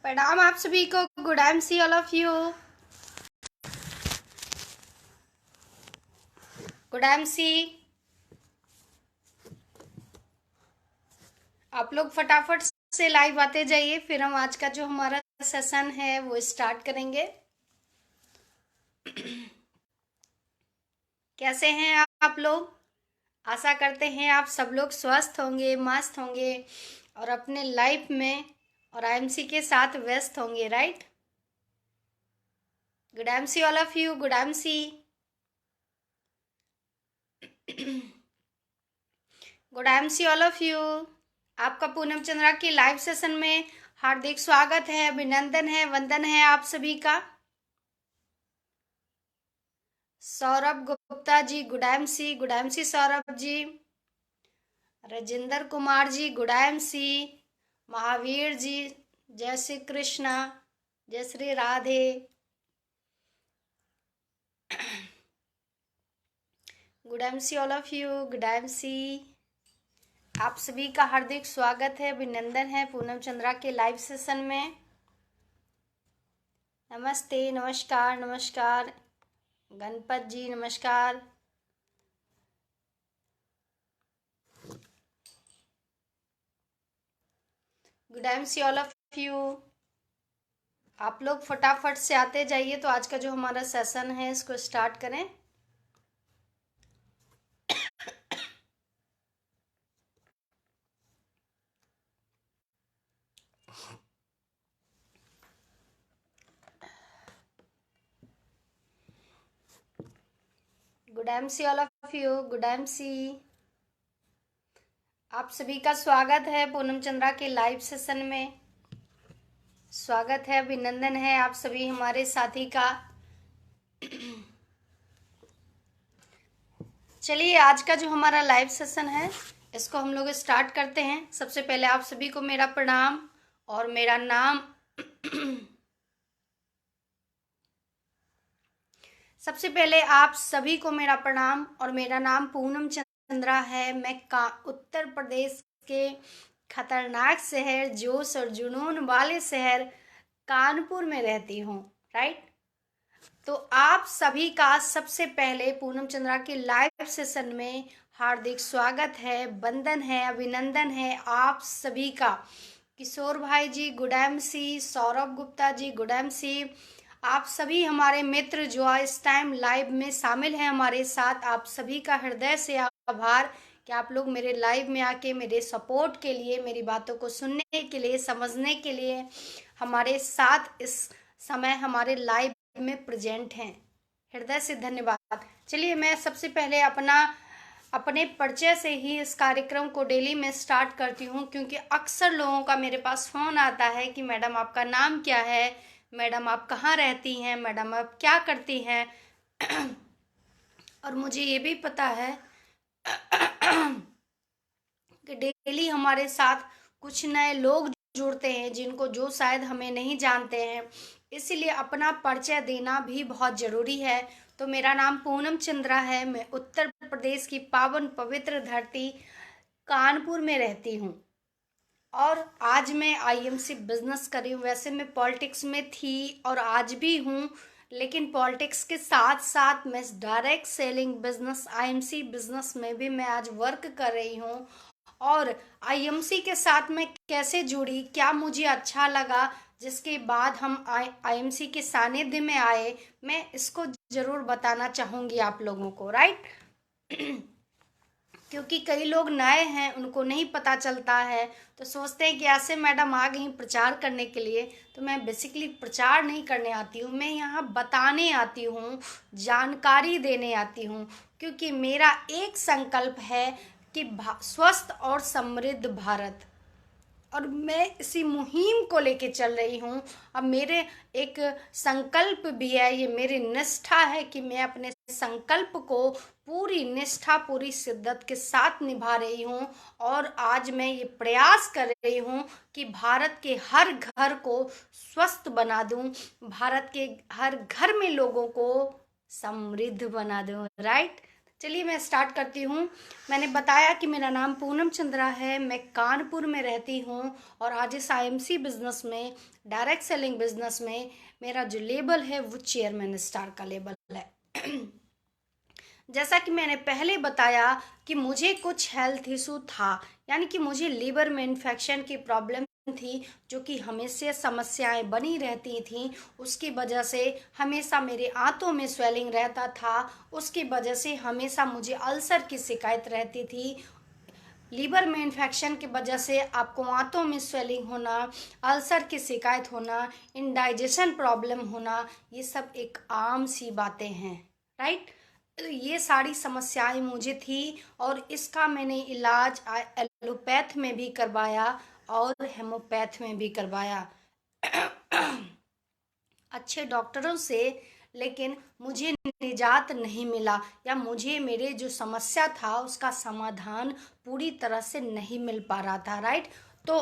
प्रणाम आप सभी को। Good I M C all of you. Good I M C. आप लोग फटाफट से लाइव आते जाइए, फिर हम आज का जो हमारा सेशन है वो स्टार्ट करेंगे। कैसे हैं आप लोग? आशा करते हैं आप सब लोग स्वस्थ होंगे, मस्त होंगे और अपने लाइफ में और आईएमसी के साथ व्यस्त होंगे, right? Good I M C all of you. Good I M C. Good I M C all of you. आपका पूनम चंद्रा की लाइव सेशन में हार्दिक स्वागत है, अभिनंदन है, वंदन है आप सभी का। Saurabh Gupta ji good I M C. Good I M C Saurabh ji. Rajendra Kumar ji good I M C. Mahavir ji जय श्री कृष्णा, जय Shri Radhe. Good I M C all of you. Good I M C. आप सभी का हार्दिक स्वागत है, अभिनंदन है पूनम चंद्रा के लाइव सेशन में। नमस्ते, नमस्कार, नमस्कार गणपत जी, नमस्कार। Good I M C all of you. आप लोग फटाफट से आते जाइए तो आज का जो हमारा सेशन है इसको स्टार्ट करें। Good I M C all of you. Good I M C. आप सभी का स्वागत है पूनम चंद्रा के लाइव सेशन में। स्वागत है, अभिनंदन है आप सभी हमारे साथी का। चलिए आज का जो हमारा लाइव सेशन है इसको हम लोग स्टार्ट करते हैं। सबसे पहले आप सभी को मेरा प्रणाम और मेरा नाम सबसे पहले आप सभी को मेरा प्रणाम और मेरा नाम पूनम चंद्रा है। मैं उत्तर प्रदेश के खतरनाक शहर, जोश और जुनून वाले शहर कानपुर में रहती हूँ, राइट? तो आप सभी का सबसे पहले पूनम चंद्रा के लाइव सेशन में हार्दिक स्वागत है, वंदन है, अभिनंदन है आप सभी का। किशोर भाई ji good M C, Saurabh Gupta ji good M सी, आप सभी हमारे मित्र जो इस टाइम लाइव में शामिल हैं हमारे साथ, आप सभी का हृदय से आभार कि आप लोग मेरे लाइव में आके मेरे सपोर्ट के लिए, मेरी बातों को सुनने के लिए, समझने के लिए हमारे साथ इस समय हमारे लाइव में प्रेजेंट हैं। हृदय से धन्यवाद। चलिए मैं सबसे पहले अपने परिचय से ही इस कार्यक्रम को डेली में स्टार्ट करती हूँ, क्योंकि अक्सर लोगों का मेरे पास फ़ोन आता है कि मैडम आपका नाम क्या है, मैडम आप कहाँ रहती हैं, मैडम आप क्या करती हैं। और मुझे ये भी पता है कि डेली हमारे साथ कुछ नए लोग जुड़ते हैं जिनको जो शायद हमें नहीं जानते हैं, इसलिए अपना परिचय देना भी बहुत ज़रूरी है। तो मेरा नाम पूनम चंद्रा है, मैं उत्तर प्रदेश की पावन पवित्र धरती कानपुर में रहती हूँ और आज मैं आईएमसी बिजनेस कर रही हूँ। वैसे मैं पॉलिटिक्स में थी और आज भी हूँ, लेकिन पॉलिटिक्स के साथ साथ मैं direct selling business, IMC business में भी मैं आज वर्क कर रही हूँ। और आईएमसी के साथ मैं कैसे जुड़ी, क्या मुझे अच्छा लगा, जिसके बाद हम आईएमसी के सानिध्य में आए, मैं इसको ज़रूर बताना चाहूँगी आप लोगों को, राइट? क्योंकि कई लोग नए हैं, उनको नहीं पता चलता है, तो सोचते हैं कि ऐसे मैडम आ गई प्रचार करने के लिए। तो मैं बेसिकली प्रचार नहीं करने आती हूँ, मैं यहाँ बताने आती हूँ, जानकारी देने आती हूँ, क्योंकि मेरा एक संकल्प है कि स्वस्थ और समृद्ध भारत, और मैं इसी मुहिम को लेके चल रही हूँ। अब मेरे एक संकल्प भी है, ये मेरी निष्ठा है कि मैं अपने संकल्प को पूरी निष्ठा, पूरी शिद्दत के साथ निभा रही हूँ। और आज मैं ये प्रयास कर रही हूँ कि भारत के हर घर को स्वस्थ बना दूँ, भारत के हर घर में लोगों को समृद्ध बना दूँ, राइट? चलिए मैं स्टार्ट करती हूँ। मैंने बताया कि मेरा नाम पूनम चंद्रा है, मैं कानपुर में रहती हूँ और आज इस आईएमसी बिजनेस में, डायरेक्ट सेलिंग बिजनेस में मेरा जो लेबल है वो चेयरमैन स्टार का लेबल है। जैसा कि मैंने पहले बताया कि मुझे कुछ हेल्थ इशू था, यानी कि मुझे लीवर में इन्फेक्शन की प्रॉब्लम थी, जो कि हमेशा समस्याएं बनी रहती थी। उसकी वजह से हमेशा मेरे आंतों में स्वेलिंग रहता था, उसकी वजह से हमेशा मुझे अल्सर की शिकायत रहती थी। लीवर में इन्फेक्शन की वजह से आपको आंतों में स्वेलिंग होना, अल्सर की शिकायत होना, इंडाइजेशन प्रॉब्लम होना, ये सब एक आम सी बातें हैं, राइट। तो ये सारी समस्याएं मुझे थी और इसका मैंने इलाज एलोपैथ में भी करवाया और हेमोपैथ में भी करवाया अच्छे डॉक्टरों से, लेकिन मुझे निजात नहीं मिला, या मुझे मेरे जो समस्या था उसका समाधान पूरी तरह से नहीं मिल पा रहा था, राइट। तो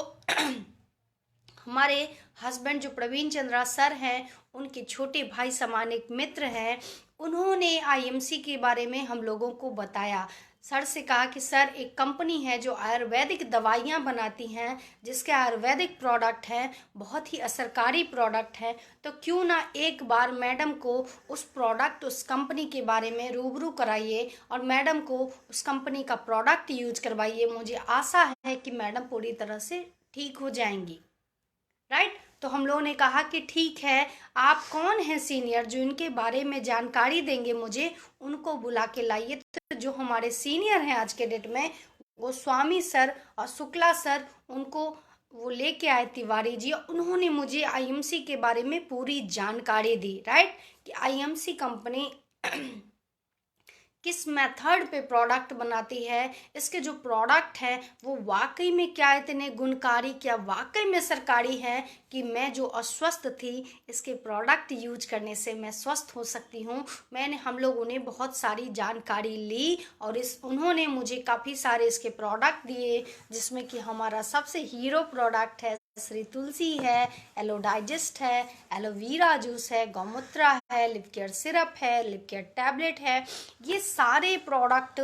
हमारे हस्बैंड जो प्रवीण चंद्रा सर हैं, उनके छोटे भाई समान एक मित्र हैं, उन्होंने आईएमसी के बारे में हम लोगों को बताया। सर से कहा कि सर एक कंपनी है जो आयुर्वेदिक दवाइयाँ बनाती हैं, जिसके आयुर्वेदिक प्रोडक्ट हैं, बहुत ही असरकारी प्रोडक्ट हैं, तो क्यों ना एक बार मैडम को उस प्रोडक्ट, उस कंपनी के बारे में रूबरू कराइए और मैडम को उस कंपनी का प्रोडक्ट यूज करवाइए। मुझे आशा है कि मैडम पूरी तरह से ठीक हो जाएंगी, राइट। तो हम लोगों ने कहा कि ठीक है, आप कौन हैं सीनियर जो इनके बारे में जानकारी देंगे, मुझे उनको बुला के लाइए। तो जो हमारे सीनियर हैं आज के डेट में, वो स्वामी सर और शुक्ला सर, उनको वो लेके आए तिवारी जी। उन्होंने मुझे आईएमसी के बारे में पूरी जानकारी दी, राइट, कि आईएमसी कंपनी किस मेथड पे प्रोडक्ट बनाती है, इसके जो प्रोडक्ट हैं वो वाकई में क्या इतने गुणकारी, क्या वाकई में सरकारी है कि मैं जो अस्वस्थ थी इसके प्रोडक्ट यूज करने से मैं स्वस्थ हो सकती हूँ। हम लोगों ने बहुत सारी जानकारी ली और उन्होंने मुझे काफ़ी सारे इसके प्रोडक्ट दिए, जिसमें कि हमारा सबसे हीरो प्रोडक्ट है श्री तुलसी है, एलो डाइजेस्ट है, एलोवेरा जूस है, गौमूत्रा है, लिप केयर सिरप है, लिप केयर टैबलेट है। ये सारे प्रोडक्ट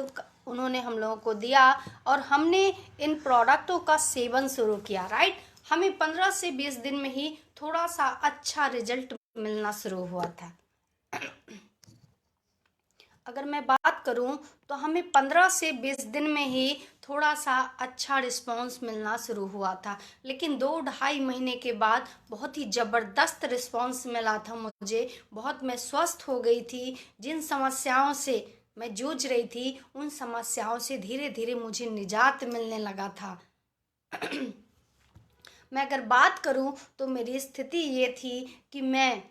उन्होंने हम लोगों को दिया और हमने इन प्रोडक्टों का सेवन शुरू किया, राइट। हमें 15 से 20 दिन में ही थोड़ा सा अच्छा रिजल्ट मिलना शुरू हुआ था। अगर मैं बात करूं तो हमें 15 से 20 दिन में ही थोड़ा सा अच्छा रिस्पांस मिलना शुरू हुआ था, लेकिन 2-2.5 महीने के बाद बहुत ही ज़बरदस्त रिस्पांस मिला था मुझे। बहुत मैं स्वस्थ हो गई थी। जिन समस्याओं से मैं जूझ रही थी, उन समस्याओं से धीरे धीरे मुझे निजात मिलने लगा था। मैं अगर बात करूं तो मेरी स्थिति ये थी कि मैं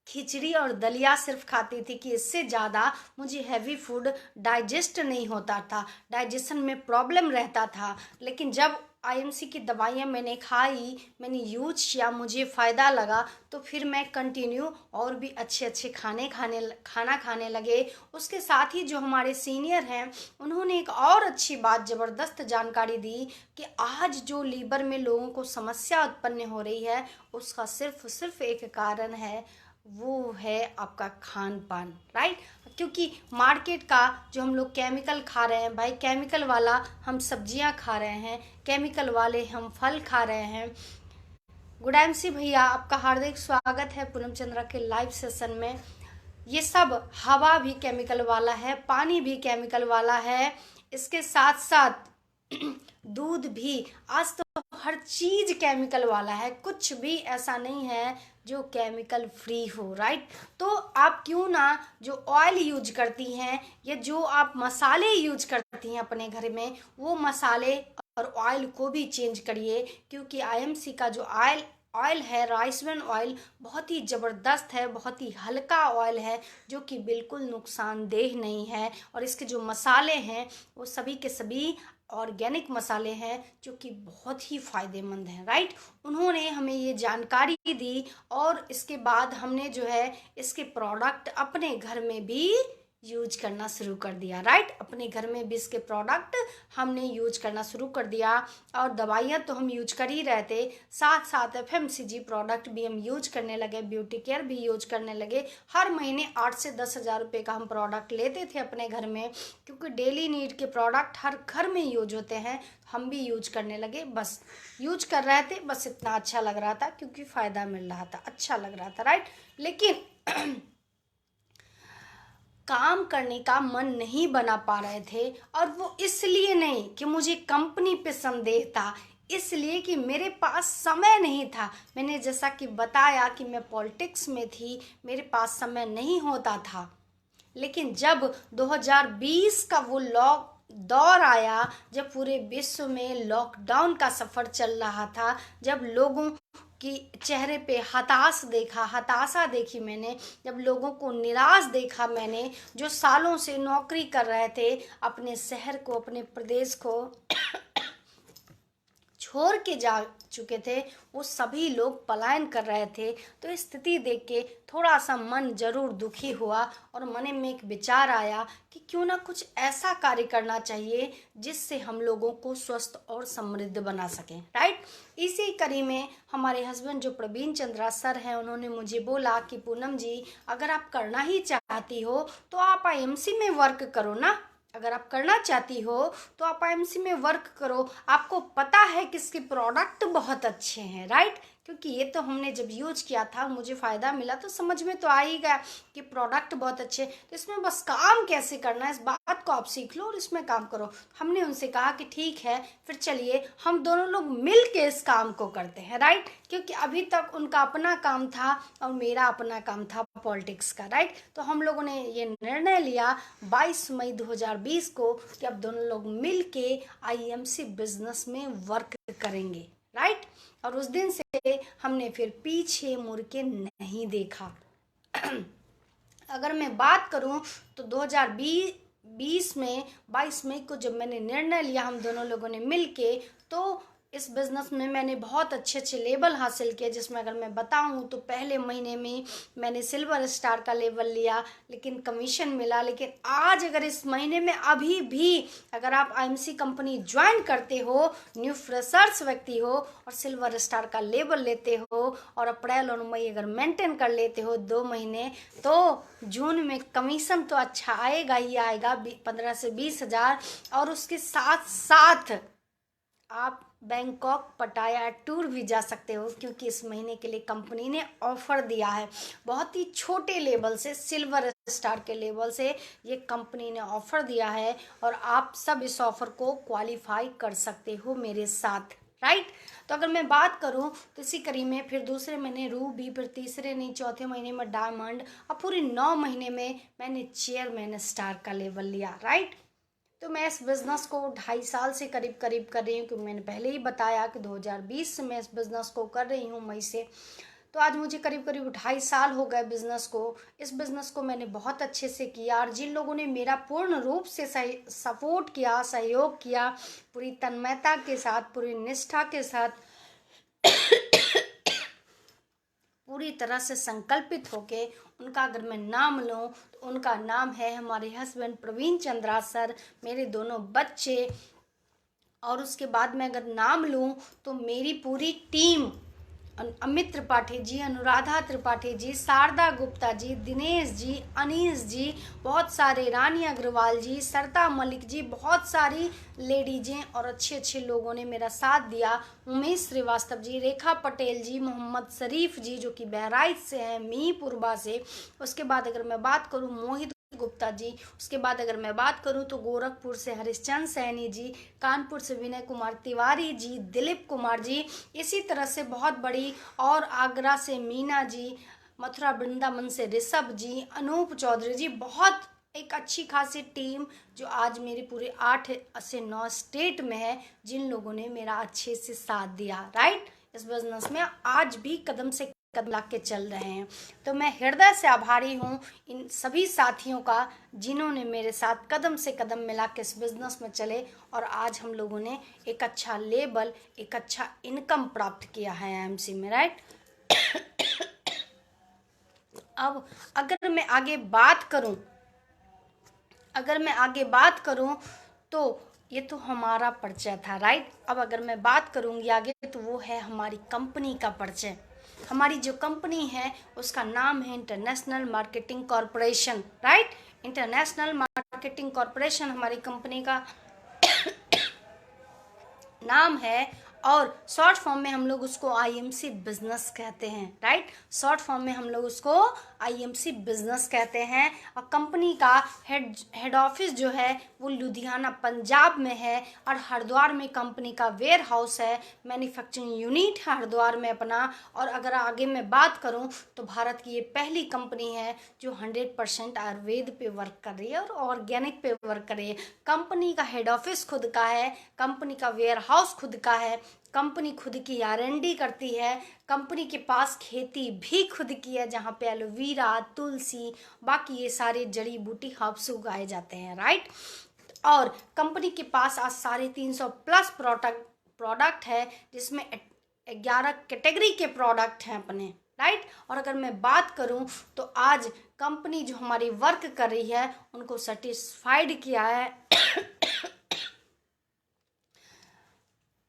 खिचड़ी और दलिया सिर्फ खाती थी, कि इससे ज़्यादा मुझे हैवी फूड डाइजेस्ट नहीं होता था, डाइजेशन में प्रॉब्लम रहता था। लेकिन जब आईएमसी की दवाइयाँ मैंने खाई, मैंने यूज किया, मुझे फ़ायदा लगा, तो फिर मैं कंटिन्यू और भी अच्छे अच्छे खाना खाने लगे। उसके साथ ही जो हमारे सीनियर हैं, उन्होंने एक और अच्छी बात, ज़बरदस्त जानकारी दी कि आज जो लीवर में लोगों को समस्या उत्पन्न हो रही है, उसका सिर्फ एक कारण है, वो है आपका खान पान, राइट। क्योंकि मार्केट का जो हम लोग केमिकल खा रहे हैं, भाई केमिकल वाला हम सब्जियां खा रहे हैं, केमिकल वाले हम फल खा रहे हैं। गुडामसी भैया, आपका हार्दिक स्वागत है पूनम चंद्रा के लाइव सेशन में। ये सब हवा भी केमिकल वाला है, पानी भी केमिकल वाला है, इसके साथ साथ दूध भी। आज तो हर चीज केमिकल वाला है, कुछ भी ऐसा नहीं है जो केमिकल फ्री हो, राइट। तो आप क्यों ना जो ऑयल यूज करती हैं या जो आप मसाले यूज करती हैं अपने घर में, वो मसाले और ऑयल को भी चेंज करिए, क्योंकि आईएमसी का जो ऑयल है, राइस ब्रान ऑयल, बहुत ही ज़बरदस्त है, बहुत ही हल्का ऑयल है, जो कि बिल्कुल नुकसानदेह नहीं है। और इसके जो मसाले हैं वो सभी के सभी ऑर्गेनिक मसाले हैं, जो कि बहुत ही फ़ायदेमंद हैं, राइट। उन्होंने हमें ये जानकारी दी और इसके बाद हमने जो है इसके प्रोडक्ट अपने घर में भी यूज करना शुरू कर दिया, राइट। अपने घर में भी इसके प्रोडक्ट हमने यूज करना शुरू कर दिया। और दवाइयाँ तो हम यूज कर ही रहे थे, साथ साथ FMCG प्रोडक्ट भी हम यूज करने लगे, ब्यूटी केयर भी यूज करने लगे। हर महीने 8 से 10 हज़ार रुपये का हम प्रोडक्ट लेते थे अपने घर में, क्योंकि डेली नीड के प्रोडक्ट हर घर में यूज होते हैं। हम भी यूज करने लगे, बस यूज कर रहे थे, बस इतना अच्छा लग रहा था क्योंकि फ़ायदा मिल रहा था, अच्छा लग रहा था, राइट। लेकिन काम करने का मन नहीं बना पा रहे थे। और वो इसलिए नहीं कि मुझे कंपनी पे संदेह था, इसलिए कि मेरे पास समय नहीं था। मैंने जैसा कि बताया कि मैं पॉलिटिक्स में थी, मेरे पास समय नहीं होता था। लेकिन जब 2020 का वो दौर आया, जब पूरे विश्व में लॉकडाउन का सफ़र चल रहा था, जब लोगों कि चेहरे पे हताशा देखी मैंने, जब लोगों को निराश देखा मैंने, जो सालों से नौकरी कर रहे थे, अपने शहर को, अपने प्रदेश को छोड़ के जा चुके थे, वो सभी लोग पलायन कर रहे थे। तो स्थिति देख के थोड़ा सा मन जरूर दुखी हुआ और मन में एक विचार आया कि क्यों ना कुछ ऐसा कार्य करना चाहिए जिससे हम लोगों को स्वस्थ और समृद्ध बना सकें, राइट। इसी कड़ी में हमारे हस्बैंड जो प्रवीण चंद्रा सर हैं, उन्होंने मुझे बोला कि पूनम जी, अगर आप करना ही चाहती हो तो आप IMC में वर्क करो ना। अगर आप करना चाहती हो तो आप IMC में वर्क करो। आपको पता है कि इसके प्रोडक्ट बहुत अच्छे हैं, राइट। क्योंकि ये तो हमने जब यूज किया था, मुझे फ़ायदा मिला, तो समझ में तो आ ही गया कि प्रोडक्ट बहुत अच्छे। तो इसमें बस काम कैसे करना है, इस बात को आप सीख लो और इसमें काम करो। हमने उनसे कहा कि ठीक है, फिर चलिए हम दोनों लोग मिल के इस काम को करते हैं, राइट। क्योंकि अभी तक उनका अपना काम था और मेरा अपना काम था पॉलिटिक्स का, राइट। तो हम लोगों ने ये निर्णय लिया 22 मई 2020 को कि अब दोनों लोग मिल के IMC बिजनेस में वर्क करेंगे, राइट। और उस दिन से हमने फिर पीछे मुड़ के नहीं देखा। अगर मैं बात करूं तो 2020 में 22 मई को जब मैंने निर्णय लिया हम दोनों लोगों ने मिल के, तो इस बिज़नेस में मैंने बहुत अच्छे अच्छे लेवल हासिल किए, जिसमें अगर मैं बताऊं तो पहले महीने में मैंने सिल्वर स्टार का लेवल लिया, लेकिन कमीशन मिला। लेकिन आज अगर इस महीने में अभी भी अगर आप IMC कंपनी ज्वाइन करते हो, न्यू फ्रेशर्स व्यक्ति हो और सिल्वर स्टार का लेवल लेते हो और अप्रैल और मई अगर मेंटेन कर लेते हो 2 महीने, तो जून में कमीशन तो अच्छा आएगा ही आएगा, 15 से 20 हज़ार। और उसके साथ साथ आप बैंकॉक पटाया टूर भी जा सकते हो, क्योंकि इस महीने के लिए कंपनी ने ऑफर दिया है। बहुत ही छोटे लेवल से, सिल्वर स्टार के लेवल से ये कंपनी ने ऑफर दिया है और आप सब इस ऑफर को क्वालिफाई कर सकते हो मेरे साथ, राइट। तो अगर मैं बात करूं तो इसी कड़ी में फिर दूसरे महीने रूबी, फिर तीसरे नहीं चौथे महीने में डायमंड, और पूरे 9 महीने में मैंने चेयरमैन स्टार का लेवल लिया, राइट। तो मैं इस बिज़नेस को 2.5 साल से करीब करीब कर रही हूँ, क्योंकि मैंने पहले ही बताया कि 2020 से मैं इस बिज़नेस को कर रही हूँ, मई से। तो आज मुझे करीब करीब 2.5 साल हो गए बिज़नेस को। इस बिज़नेस को मैंने बहुत अच्छे से किया, और जिन लोगों ने मेरा पूर्ण रूप से सपोर्ट किया, सहयोग किया, पूरी तन्मयता के साथ, पूरी निष्ठा के साथ, पूरी तरह से संकल्पित होके, उनका अगर मैं नाम लूँ तो उनका नाम है हमारे हस्बैंड प्रवीण चंद्रा सर, मेरे दोनों बच्चे, और उसके बाद मैं अगर नाम लूँ तो मेरी पूरी टीम, अमित त्रिपाठी जी, अनुराधा त्रिपाठी जी, शारदा गुप्ता जी, दिनेश जी, अनीस जी, बहुत सारे, रानी अग्रवाल जी, सरता मलिक जी, बहुत सारी लेडीजें और अच्छे अच्छे लोगों ने मेरा साथ दिया। उमेश श्रीवास्तव जी, रेखा पटेल जी, मोहम्मद शरीफ जी जो कि बहराइच से हैं, मीपुरबा से। उसके बाद अगर मैं बात करूँ मोहित गुप्ता जी, उसके बाद अगर मैं बात करूं तो गोरखपुर से हरिश्चंद्र सैनी जी, कानपुर से विनय कुमार तिवारी जी, दिलीप कुमार जी, इसी तरह से बहुत बड़ी, और आगरा से मीना जी, मथुरा वृंदावन से ऋषभ जी, अनूप चौधरी जी, बहुत एक अच्छी खासी टीम जो आज मेरे पूरे 8 से 9 स्टेट में है, जिन लोगों ने मेरा अच्छे से साथ दिया, राइट। इस बिजनेस में आज भी कदम से कदम ला के चल रहे हैं। तो मैं हृदय से आभारी हूँ इन सभी साथियों का, जिन्होंने मेरे साथ कदम से कदम मिला के इस बिज़नेस में चले, और आज हम लोगों ने एक अच्छा लेबल, एक अच्छा इनकम प्राप्त किया है IMC में, राइट। अब अगर मैं आगे बात करूँ अगर मैं आगे बात करूं तो ये तो हमारा परिचय था, राइट। अब अगर मैं बात करूंगी आगे तो वो है हमारी कंपनी का परिचय। हमारी जो कंपनी है उसका नाम है international marketing corporation, right. International marketing corporation हमारी कंपनी का नाम है और शॉर्ट फॉर्म में हम लोग उसको आईएमसी बिजनेस कहते हैं, राइट। शॉर्ट फॉर्म में हम लोग उसको आईएमसी बिजनेस कहते हैं। और कंपनी का हेड ऑफिस जो है वो लुधियाना पंजाब में है और हरिद्वार में कंपनी का वेयर हाउस है, मैन्युफैक्चरिंग यूनिट है हरिद्वार में अपना। और अगर आगे मैं बात करूं तो भारत की ये पहली कंपनी है जो 100% आयुर्वेद पे वर्क कर रही है और ऑर्गेनिक पे वर्क कर रही है। कंपनी का हेड ऑफिस खुद का है, कंपनी का वेयर हाउस खुद का है, कंपनी खुद की आर&डी करती है, कंपनी के पास खेती भी खुद की है जहाँ पे एलोवेरा, तुलसी, बाकी ये सारे जड़ी बूटी हर्ब्स उगाए जाते हैं, राइट। और कंपनी के पास आज 350+ प्रोडक्ट है जिसमें 11 कैटेगरी के प्रोडक्ट हैं अपने, राइट। और अगर मैं बात करूं तो आज कंपनी जो हमारी वर्क कर रही है उनको सर्टिफाइड किया है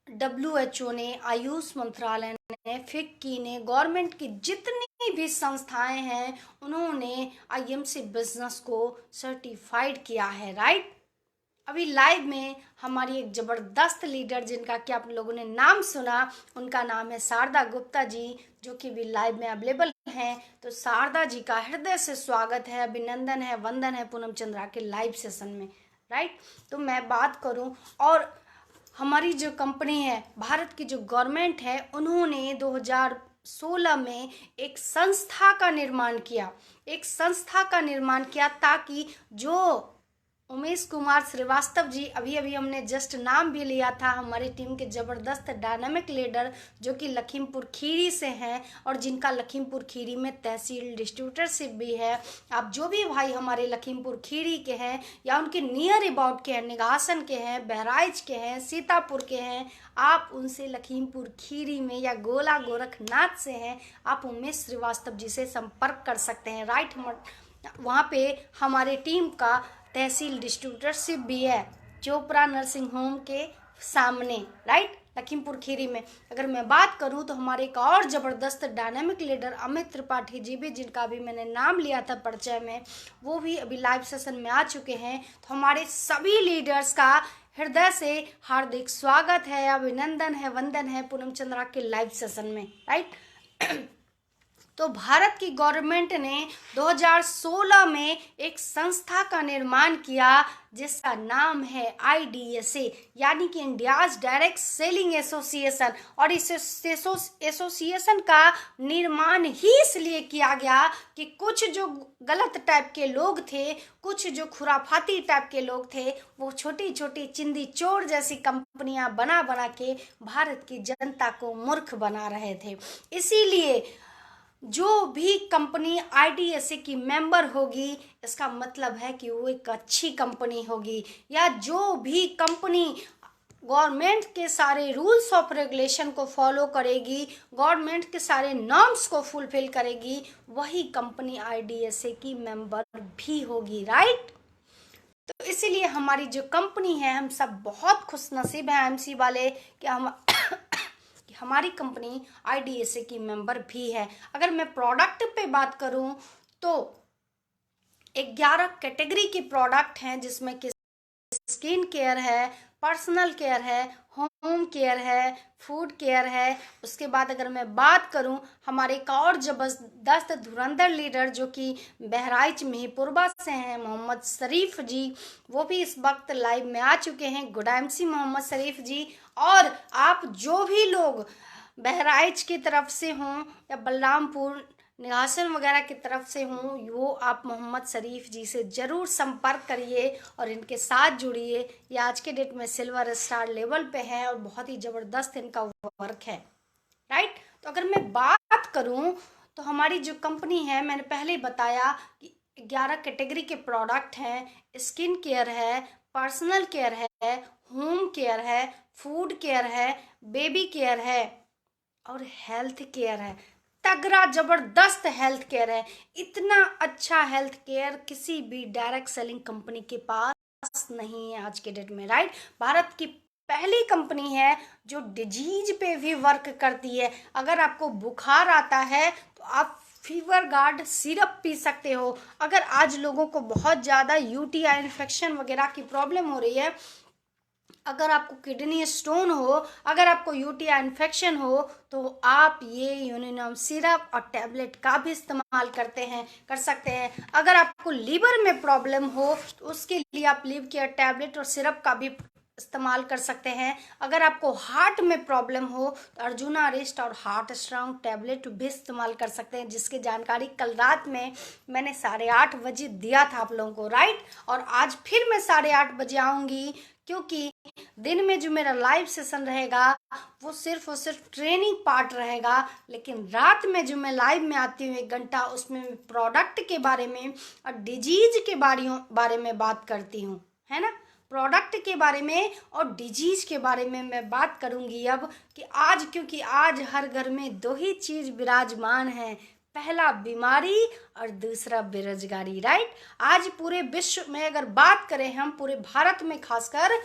WHO ने, आयुष मंत्रालय ने, फिक्की ने, गवर्नमेंट की जितनी भी संस्थाएं हैं उन्होंने आईएमसी बिजनेस को सर्टिफाइड किया है, राइट। अभी लाइव में हमारी एक जबरदस्त लीडर जिनका कि आप लोगों ने नाम सुना, उनका नाम है शारदा गुप्ता जी, जो कि भी लाइव में अवेलेबल हैं। तो शारदा जी का हृदय से स्वागत है, अभिनंदन है, वंदन है पूनम चंद्रा के लाइव सेशन में, राइट। तो मैं बात करूं और हमारी जो कंपनी है, भारत की जो गवर्नमेंट है, उन्होंने 2016 में एक संस्था का निर्माण किया ताकि जो उमेश कुमार श्रीवास्तव जी, अभी अभी हमने जस्ट नाम भी लिया था, हमारी टीम के जबरदस्त डायनामिक लीडर जो कि लखीमपुर खीरी से हैं और जिनका लखीमपुर खीरी में तहसील डिस्ट्रीब्यूटरशिप भी है। आप जो भी भाई हमारे लखीमपुर खीरी के हैं या उनके नियर अबाउट के हैं, निगासन के हैं, बहराइच के हैं, सीतापुर के हैं, आप उनसे लखीमपुर खीरी में या गोला गोरखनाथ से हैं, आप उमेश श्रीवास्तव जी से संपर्क कर सकते हैं, राइट। वहाँ पे हमारे टीम का तहसील डिस्ट्रीब्यूटरशिप भी है चोपड़ा नर्सिंग होम के सामने, राइट, लखीमपुर खीरी में। अगर मैं बात करूं तो हमारे एक और जबरदस्त डायनामिक लीडर अमित त्रिपाठी जी भी, जिनका भी मैंने नाम लिया था परिचय में, वो भी अभी लाइव सेशन में आ चुके हैं। तो हमारे सभी लीडर्स का हृदय से हार्दिक स्वागत है, अभिनंदन है, वंदन है पूनम चंद्रा के लाइव सेशन में, राइट। तो भारत की गवर्नमेंट ने 2016 में एक संस्था का निर्माण किया जिसका नाम है IDSA, यानी कि इंडियाज डायरेक्ट सेलिंग एसोसिएशन। और इस एसोसिएशन का निर्माण ही इसलिए किया गया कि कुछ जो गलत टाइप के लोग थे, कुछ जो खुराफाती टाइप के लोग थे, वो छोटी छोटी चिंदी चोर जैसी कंपनियां बना बना के भारत की जनता को मूर्ख बना रहे थे। इसीलिए जो भी कंपनी IDSA की मेंबर होगी, इसका मतलब है कि वो एक अच्छी कंपनी होगी, या जो भी कंपनी गवर्नमेंट के सारे रूल्स ऑफ रेगुलेशन को फॉलो करेगी, गवर्नमेंट के सारे नॉर्म्स को फुलफिल करेगी, वही कंपनी IDSA की मेंबर भी होगी, राइट। तो इसीलिए हमारी जो कंपनी है, हम सब बहुत खुशनसीब हैं IMC वाले कि हमारी कंपनी IDSA की मेंबर भी है। अगर मैं प्रोडक्ट पे बात करूं तो 11 कैटेगरी के प्रोडक्ट हैं जिसमें कि स्किन केयर है, पर्सनल केयर है, होम केयर है, फूड केयर है। उसके बाद अगर मैं बात करूं, हमारे एक और जबरदस्त धुरंधर लीडर जो कि बहराइच मेहपुरबा से हैं, मोहम्मद शरीफ जी, वो भी इस वक्त लाइव में आ चुके हैं। गुड MC मोहम्मद शरीफ जी। और आप जो भी लोग बहराइच की तरफ से हों या बलरामपुर निवासन वगैरह की तरफ से हों, वो आप मोहम्मद शरीफ जी से ज़रूर संपर्क करिए और इनके साथ जुड़िए। ये आज के डेट में सिल्वर स्टार लेवल पे हैं और बहुत ही ज़बरदस्त इनका वर्क है, राइट। तो अगर मैं बात करूं तो हमारी जो कंपनी है, मैंने पहले बताया कि 11 कैटेगरी के प्रोडक्ट हैं। स्किन केयर है, पर्सनल केयर है, होम केयर है, फूड केयर है, बेबी केयर है और हेल्थ केयर है। तगड़ा जबरदस्त हेल्थ केयर है। इतना अच्छा हेल्थ केयर किसी भी डायरेक्ट सेलिंग कंपनी के पास नहीं है आज के डेट में, राइट। भारत की पहली कंपनी है जो डिजीज पे भी वर्क करती है। अगर आपको बुखार आता है तो आप फीवर गार्ड सिरप पी सकते हो। अगर आज लोगों को बहुत ज़्यादा यूटीआई इन्फेक्शन वगैरह की प्रॉब्लम हो रही है, अगर आपको किडनी स्टोन हो, अगर आपको यूटीआई इन्फेक्शन हो, तो आप ये यूनिनॉम सिरप और टैबलेट का भी इस्तेमाल कर सकते हैं। अगर आपको लीवर में प्रॉब्लम हो तो उसके लिए आप लिव केयर टैबलेट और सिरप का भी इस्तेमाल कर सकते हैं। अगर आपको हार्ट में प्रॉब्लम हो तो अर्जुना रेस्ट और हार्ट स्ट्रांग टैबलेट भी इस्तेमाल कर सकते हैं, जिसकी जानकारी कल रात में मैंने 8:30 बजे दिया था आप लोगों को, राइट। और आज फिर मैं 8:30 बजे आऊँगी, क्योंकि दिन में जो मेरा लाइव सेशन रहेगा वो सिर्फ और सिर्फ ट्रेनिंग पार्ट रहेगा, लेकिन रात में जो मैं लाइव में आती हूँ 1 घंटा, उसमें मैं प्रोडक्ट के बारे में और डिजीज के बारे में बात करती हूँ, है ना। प्रोडक्ट के बारे में और डिजीज के बारे में मैं बात करूंगी अब, कि आज, क्योंकि आज हर घर में 2 ही चीज विराजमान है, पहला बीमारी और दूसरा बेरोजगारी, राइट। आज पूरे विश्व में अगर बात करें, हम पूरे भारत में खासकर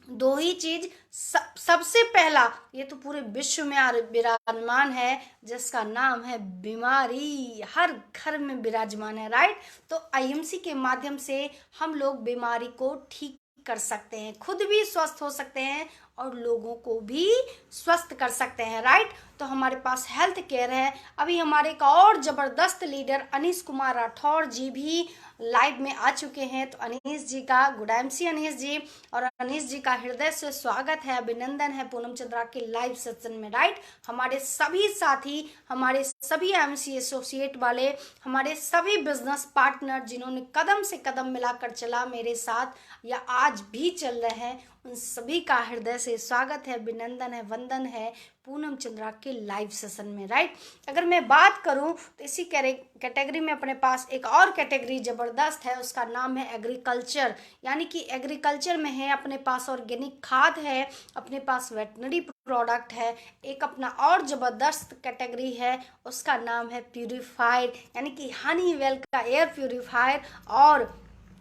2 ही चीज सबसे पहला, ये तो पूरे विश्व में विराजमान है, जिसका नाम है बीमारी। हर घर में विराजमान है, राइट। तो आईएमसी के माध्यम से हम लोग बीमारी को ठीक कर सकते हैं, खुद भी स्वस्थ हो सकते हैं और लोगों को भी स्वस्थ कर सकते हैं, राइट। तो हमारे पास हेल्थ केयर है। अभी हमारे एक और जबरदस्त लीडर अनीश कुमार राठौर जी भी लाइव में आ चुके हैं। तो अनीश जी का गुड एमसी अनीश जी, और अनीश जी का हृदय से स्वागत है, अभिनंदन है पूनम चंद्रा के लाइव सेशन में, राइट। हमारे सभी साथी, हमारे सभी एमसी एसोसिएट वाले, हमारे सभी बिजनेस पार्टनर जिन्होंने कदम से कदम मिलाकर चला मेरे साथ या आज भी चल रहे हैं, उन सभी का हृदय से स्वागत है, अभिनंदन है, वंदन है पूनम चंद्रा के लाइव सेशन में, राइट। अगर मैं बात करूं तो इसी कैटेगरी में अपने पास एक और कैटेगरी जबरदस्त है, उसका नाम है एग्रीकल्चर। यानी कि एग्रीकल्चर में है अपने पास ऑर्गेनिक खाद है, अपने पास वेटनरी प्रोडक्ट है। एक अपना और जबरदस्त कैटेगरी है, उसका नाम है प्यूरिफाइड, यानी कि हनीवेल का एयर प्यूरिफायर और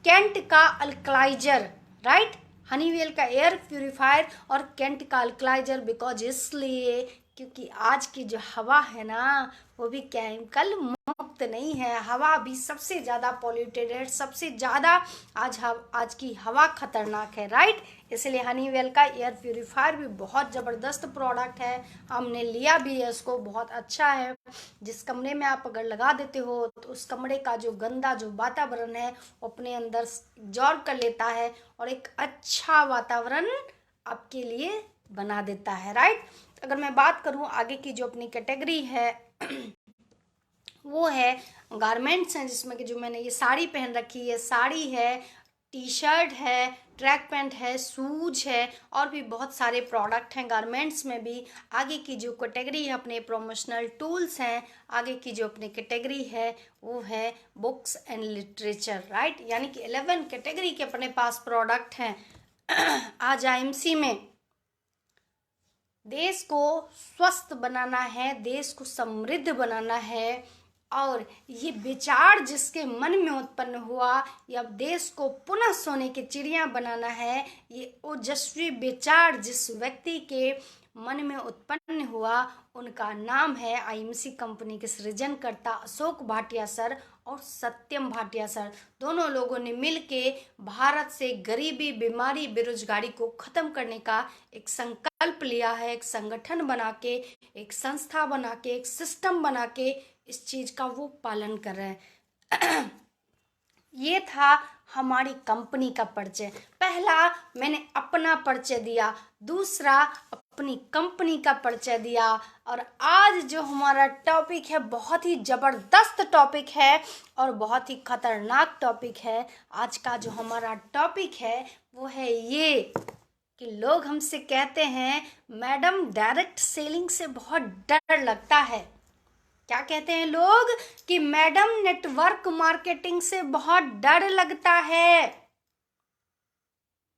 कैंट का अल्कलाइजर, राइट। हनीवेल का एयर प्यूरिफायर और कैंट का अल्कलाइजर, बिकॉज इसलिए क्योंकि आज की जो हवा है ना, वो भी केमिकल मुक्त नहीं है, हवा भी सबसे ज़्यादा पॉल्यूटेड है, सबसे ज़्यादा आज की हवा खतरनाक है, राइट। इसलिए हनीवेल का एयर प्यूरिफायर भी बहुत ज़बरदस्त प्रोडक्ट है, हमने लिया भी है उसको, बहुत अच्छा है। जिस कमरे में आप अगर लगा देते हो तो उस कमरे का जो गंदा जो वातावरण है वो अपने अंदर एब्जॉर्ब कर लेता है और एक अच्छा वातावरण आपके लिए बना देता है, राइट। अगर मैं बात करूं आगे की जो अपनी कैटेगरी है वो है गारमेंट्स हैं, जिसमें कि जो मैंने ये साड़ी पहन रखी है, साड़ी है, टी शर्ट है, ट्रैक पैंट है, शूज है, और भी बहुत सारे प्रोडक्ट हैं गारमेंट्स में भी। आगे की जो कैटेगरी है अपने प्रोमोशनल टूल्स हैं। आगे की जो अपनी कैटेगरी है वो है बुक्स एंड लिटरेचर, राइट। यानी कि 11 कैटेगरी के अपने पास प्रोडक्ट हैं। आज आईएमसी में देश को स्वस्थ बनाना है, देश को समृद्ध बनाना है, और ये विचार जिसके मन में उत्पन्न हुआ, या देश को पुनः सोने की चिड़िया बनाना है, ये ओजस्वी विचार जिस व्यक्ति के मन में उत्पन्न हुआ, उनका नाम है आईएमसी कंपनी के सृजनकर्ता अशोक भाटिया सर और सत्यम भाटिया सर। दोनों लोगों ने मिलके भारत से गरीबी, बीमारी, बेरोजगारी को खत्म करने का एक संकल्प लिया है, एक संगठन बना के, एक संस्था बना के, एक सिस्टम बना के इस चीज का वो पालन कर रहे हैं। ये था हमारी कंपनी का परिचय। पहला मैंने अपना परिचय दिया, दूसरा अपनी कंपनी का परिचय दिया, और आज जो हमारा टॉपिक है बहुत ही जबरदस्त टॉपिक है और बहुत ही खतरनाक टॉपिक है। आज का जो हमारा टॉपिक है वो है ये कि लोग हमसे कहते हैं मैडम डायरेक्ट सेलिंग से बहुत डर लगता है। क्या कहते हैं लोग कि मैडम नेटवर्क मार्केटिंग से बहुत डर लगता है,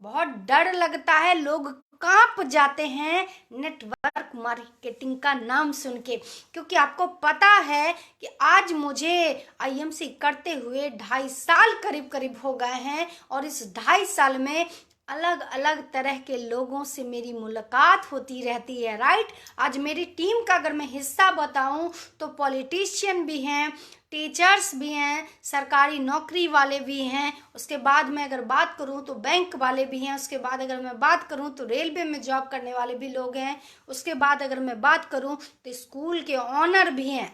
बहुत डर लगता है। लोग कांप जाते हैं नेटवर्क मार्केटिंग का नाम सुन के, क्योंकि आपको पता है कि आज मुझे आईएमसी करते हुए 2.5 साल करीब करीब हो गए हैं, और इस 2.5 साल में अलग अलग तरह के लोगों से मेरी मुलाकात होती रहती है, राइट। आज मेरी टीम का अगर मैं हिस्सा बताऊं तो पॉलिटिशियन भी हैं, टीचर्स भी हैं, सरकारी नौकरी वाले भी हैं, उसके बाद मैं अगर बात करूं तो बैंक वाले भी हैं, उसके बाद अगर मैं बात करूं तो रेलवे में जॉब करने वाले भी लोग हैं, उसके बाद अगर मैं बात करूं तो स्कूल के ऑनर भी हैं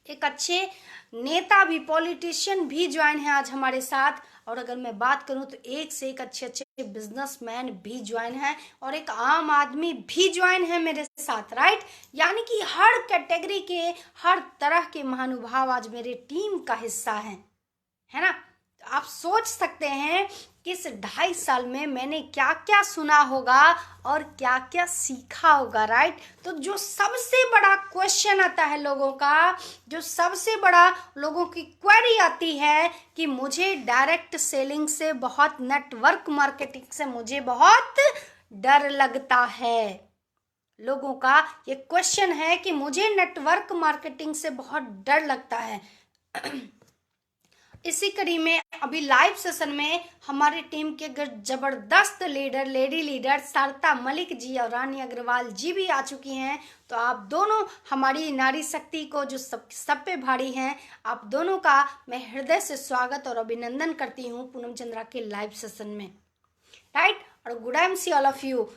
एक अच्छे नेता भी, पॉलिटिशियन भी ज्वाइन है आज हमारे साथ, और अगर मैं बात करूं तो एक से एक अच्छे अच्छे बिजनेसमैन भी ज्वाइन है, और एक आम आदमी भी ज्वाइन है मेरे साथ, राइट। यानी कि हर कैटेगरी के, हर तरह के महानुभाव आज मेरे टीम का हिस्सा है ना। तो आप सोच सकते हैं कि इस 2.5 साल में मैंने क्या क्या सुना होगा और क्या क्या सीखा होगा, राइट। तो जो सबसे बड़ा क्वेश्चन आता है लोगों का, जो सबसे बड़ा लोगों की क्वेरी आती है कि मुझे डायरेक्ट सेलिंग से बहुत, नेटवर्क मार्केटिंग से मुझे बहुत डर लगता है। लोगों का ये क्वेश्चन है कि मुझे नेटवर्क मार्केटिंग से बहुत डर लगता है। इसी कड़ी में अभी लाइव सेशन में हमारी टीम के जबरदस्त leader, lady leader सारिता Malik ji और रानी अग्रवाल जी भी आ चुकी हैं। तो आप दोनों हमारी नारी शक्ति को जो सब पे भारी हैं, आप दोनों का मैं हृदय से स्वागत और अभिनंदन करती हूँ पूनम चंद्रा के लाइव सेशन में, राइट। और good I see all of you.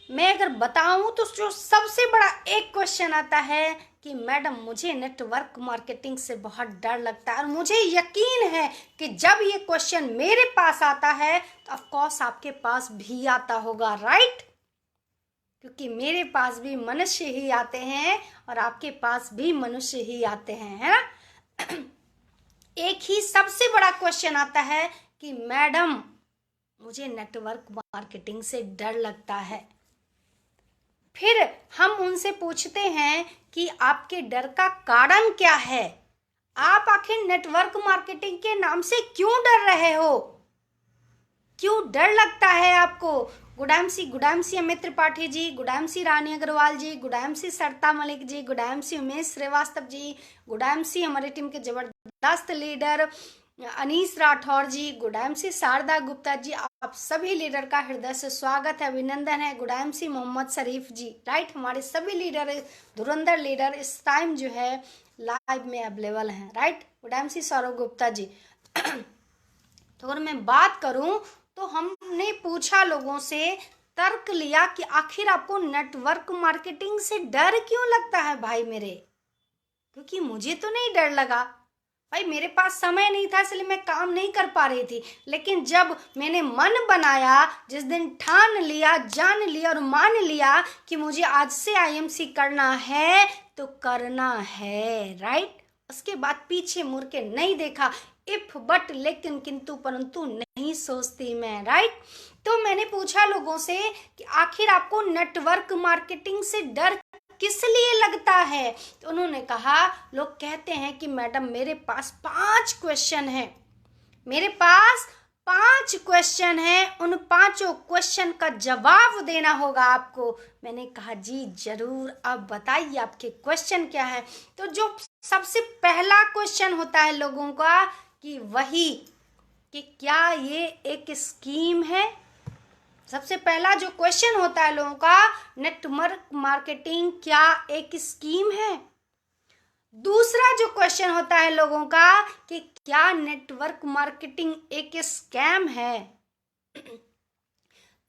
मैं अगर बताऊं तो जो सबसे बड़ा एक क्वेश्चन आता है कि मैडम मुझे नेटवर्क मार्केटिंग से बहुत डर लगता है, और मुझे यकीन है कि जब ये क्वेश्चन मेरे पास आता है तो ऑफ कोर्स आपके पास भी आता होगा, राइट। क्योंकि मेरे पास भी मनुष्य ही आते हैं और आपके पास भी मनुष्य ही आते हैं, है ना। एक ही सबसे बड़ा क्वेश्चन आता है कि मैडम मुझे नेटवर्क मार्केटिंग से डर लगता है। फिर हम उनसे पूछते हैं कि आपके डर का कारण क्या है, आप आखिर नेटवर्क मार्केटिंग के नाम से क्यों डर रहे हो, क्यों डर लगता है आपको। गुडामसी अमित त्रिपाठी जी, गुडामसी रानी अग्रवाल जी, गुडामसी सरिता मलिक जी, गुडामसी उमेश श्रीवास्तव जी, गुडामसी हमारी टीम के जबरदस्त लीडर अनीस राठौर जी, गुडामसी शारदा गुप्ता जी, आप सभी लीडर का हृदय से स्वागत है, अभिनंदन है। गुडामसी मोहम्मद शरीफ जी, राइट। हमारे सभी लीडर, धुरंधर लीडर इस टाइम जो है लाइव में अवेलेबल हैं, राइट। गुडामसी सौरभ गुप्ता जी। तो अगर मैं बात करूं तो हमने पूछा लोगों से, तर्क लिया कि आखिर आपको नेटवर्क मार्केटिंग से डर क्यों लगता है भाई मेरे। क्योंकि मुझे तो नहीं डर लगा भाई, मेरे पास समय नहीं था इसलिए मैं काम नहीं कर पा रही थी। लेकिन जब मैंने मन बनाया, जिस दिन ठान लिया, जान लिया और मान लिया कि मुझे आज से आईएमसी करना है तो करना है, राइट। उसके बाद पीछे मुड़ के नहीं देखा, इफ बट लेकिन किंतु परंतु नहीं सोचती मैं, राइट। तो मैंने पूछा लोगों से कि आखिर आपको नेटवर्क मार्केटिंग से डर किस लिए लगता है। तो उन्होंने कहा, लोग कहते हैं कि मैडम मेरे पास 5 क्वेश्चन हैं, मेरे पास 5 क्वेश्चन हैं, उन 5 क्वेश्चन का जवाब देना होगा आपको। मैंने कहा जी जरूर, अब बताइए आपके क्वेश्चन क्या है। तो जो सबसे पहला क्वेश्चन होता है लोगों का कि वही कि क्या ये एक स्कीम है। सबसे पहला जो क्वेश्चन होता है लोगों का, नेटवर्क मार्केटिंग क्या एक स्कीम है। दूसरा जो क्वेश्चन होता है लोगों का कि क्या नेटवर्क मार्केटिंग एक स्कैम है।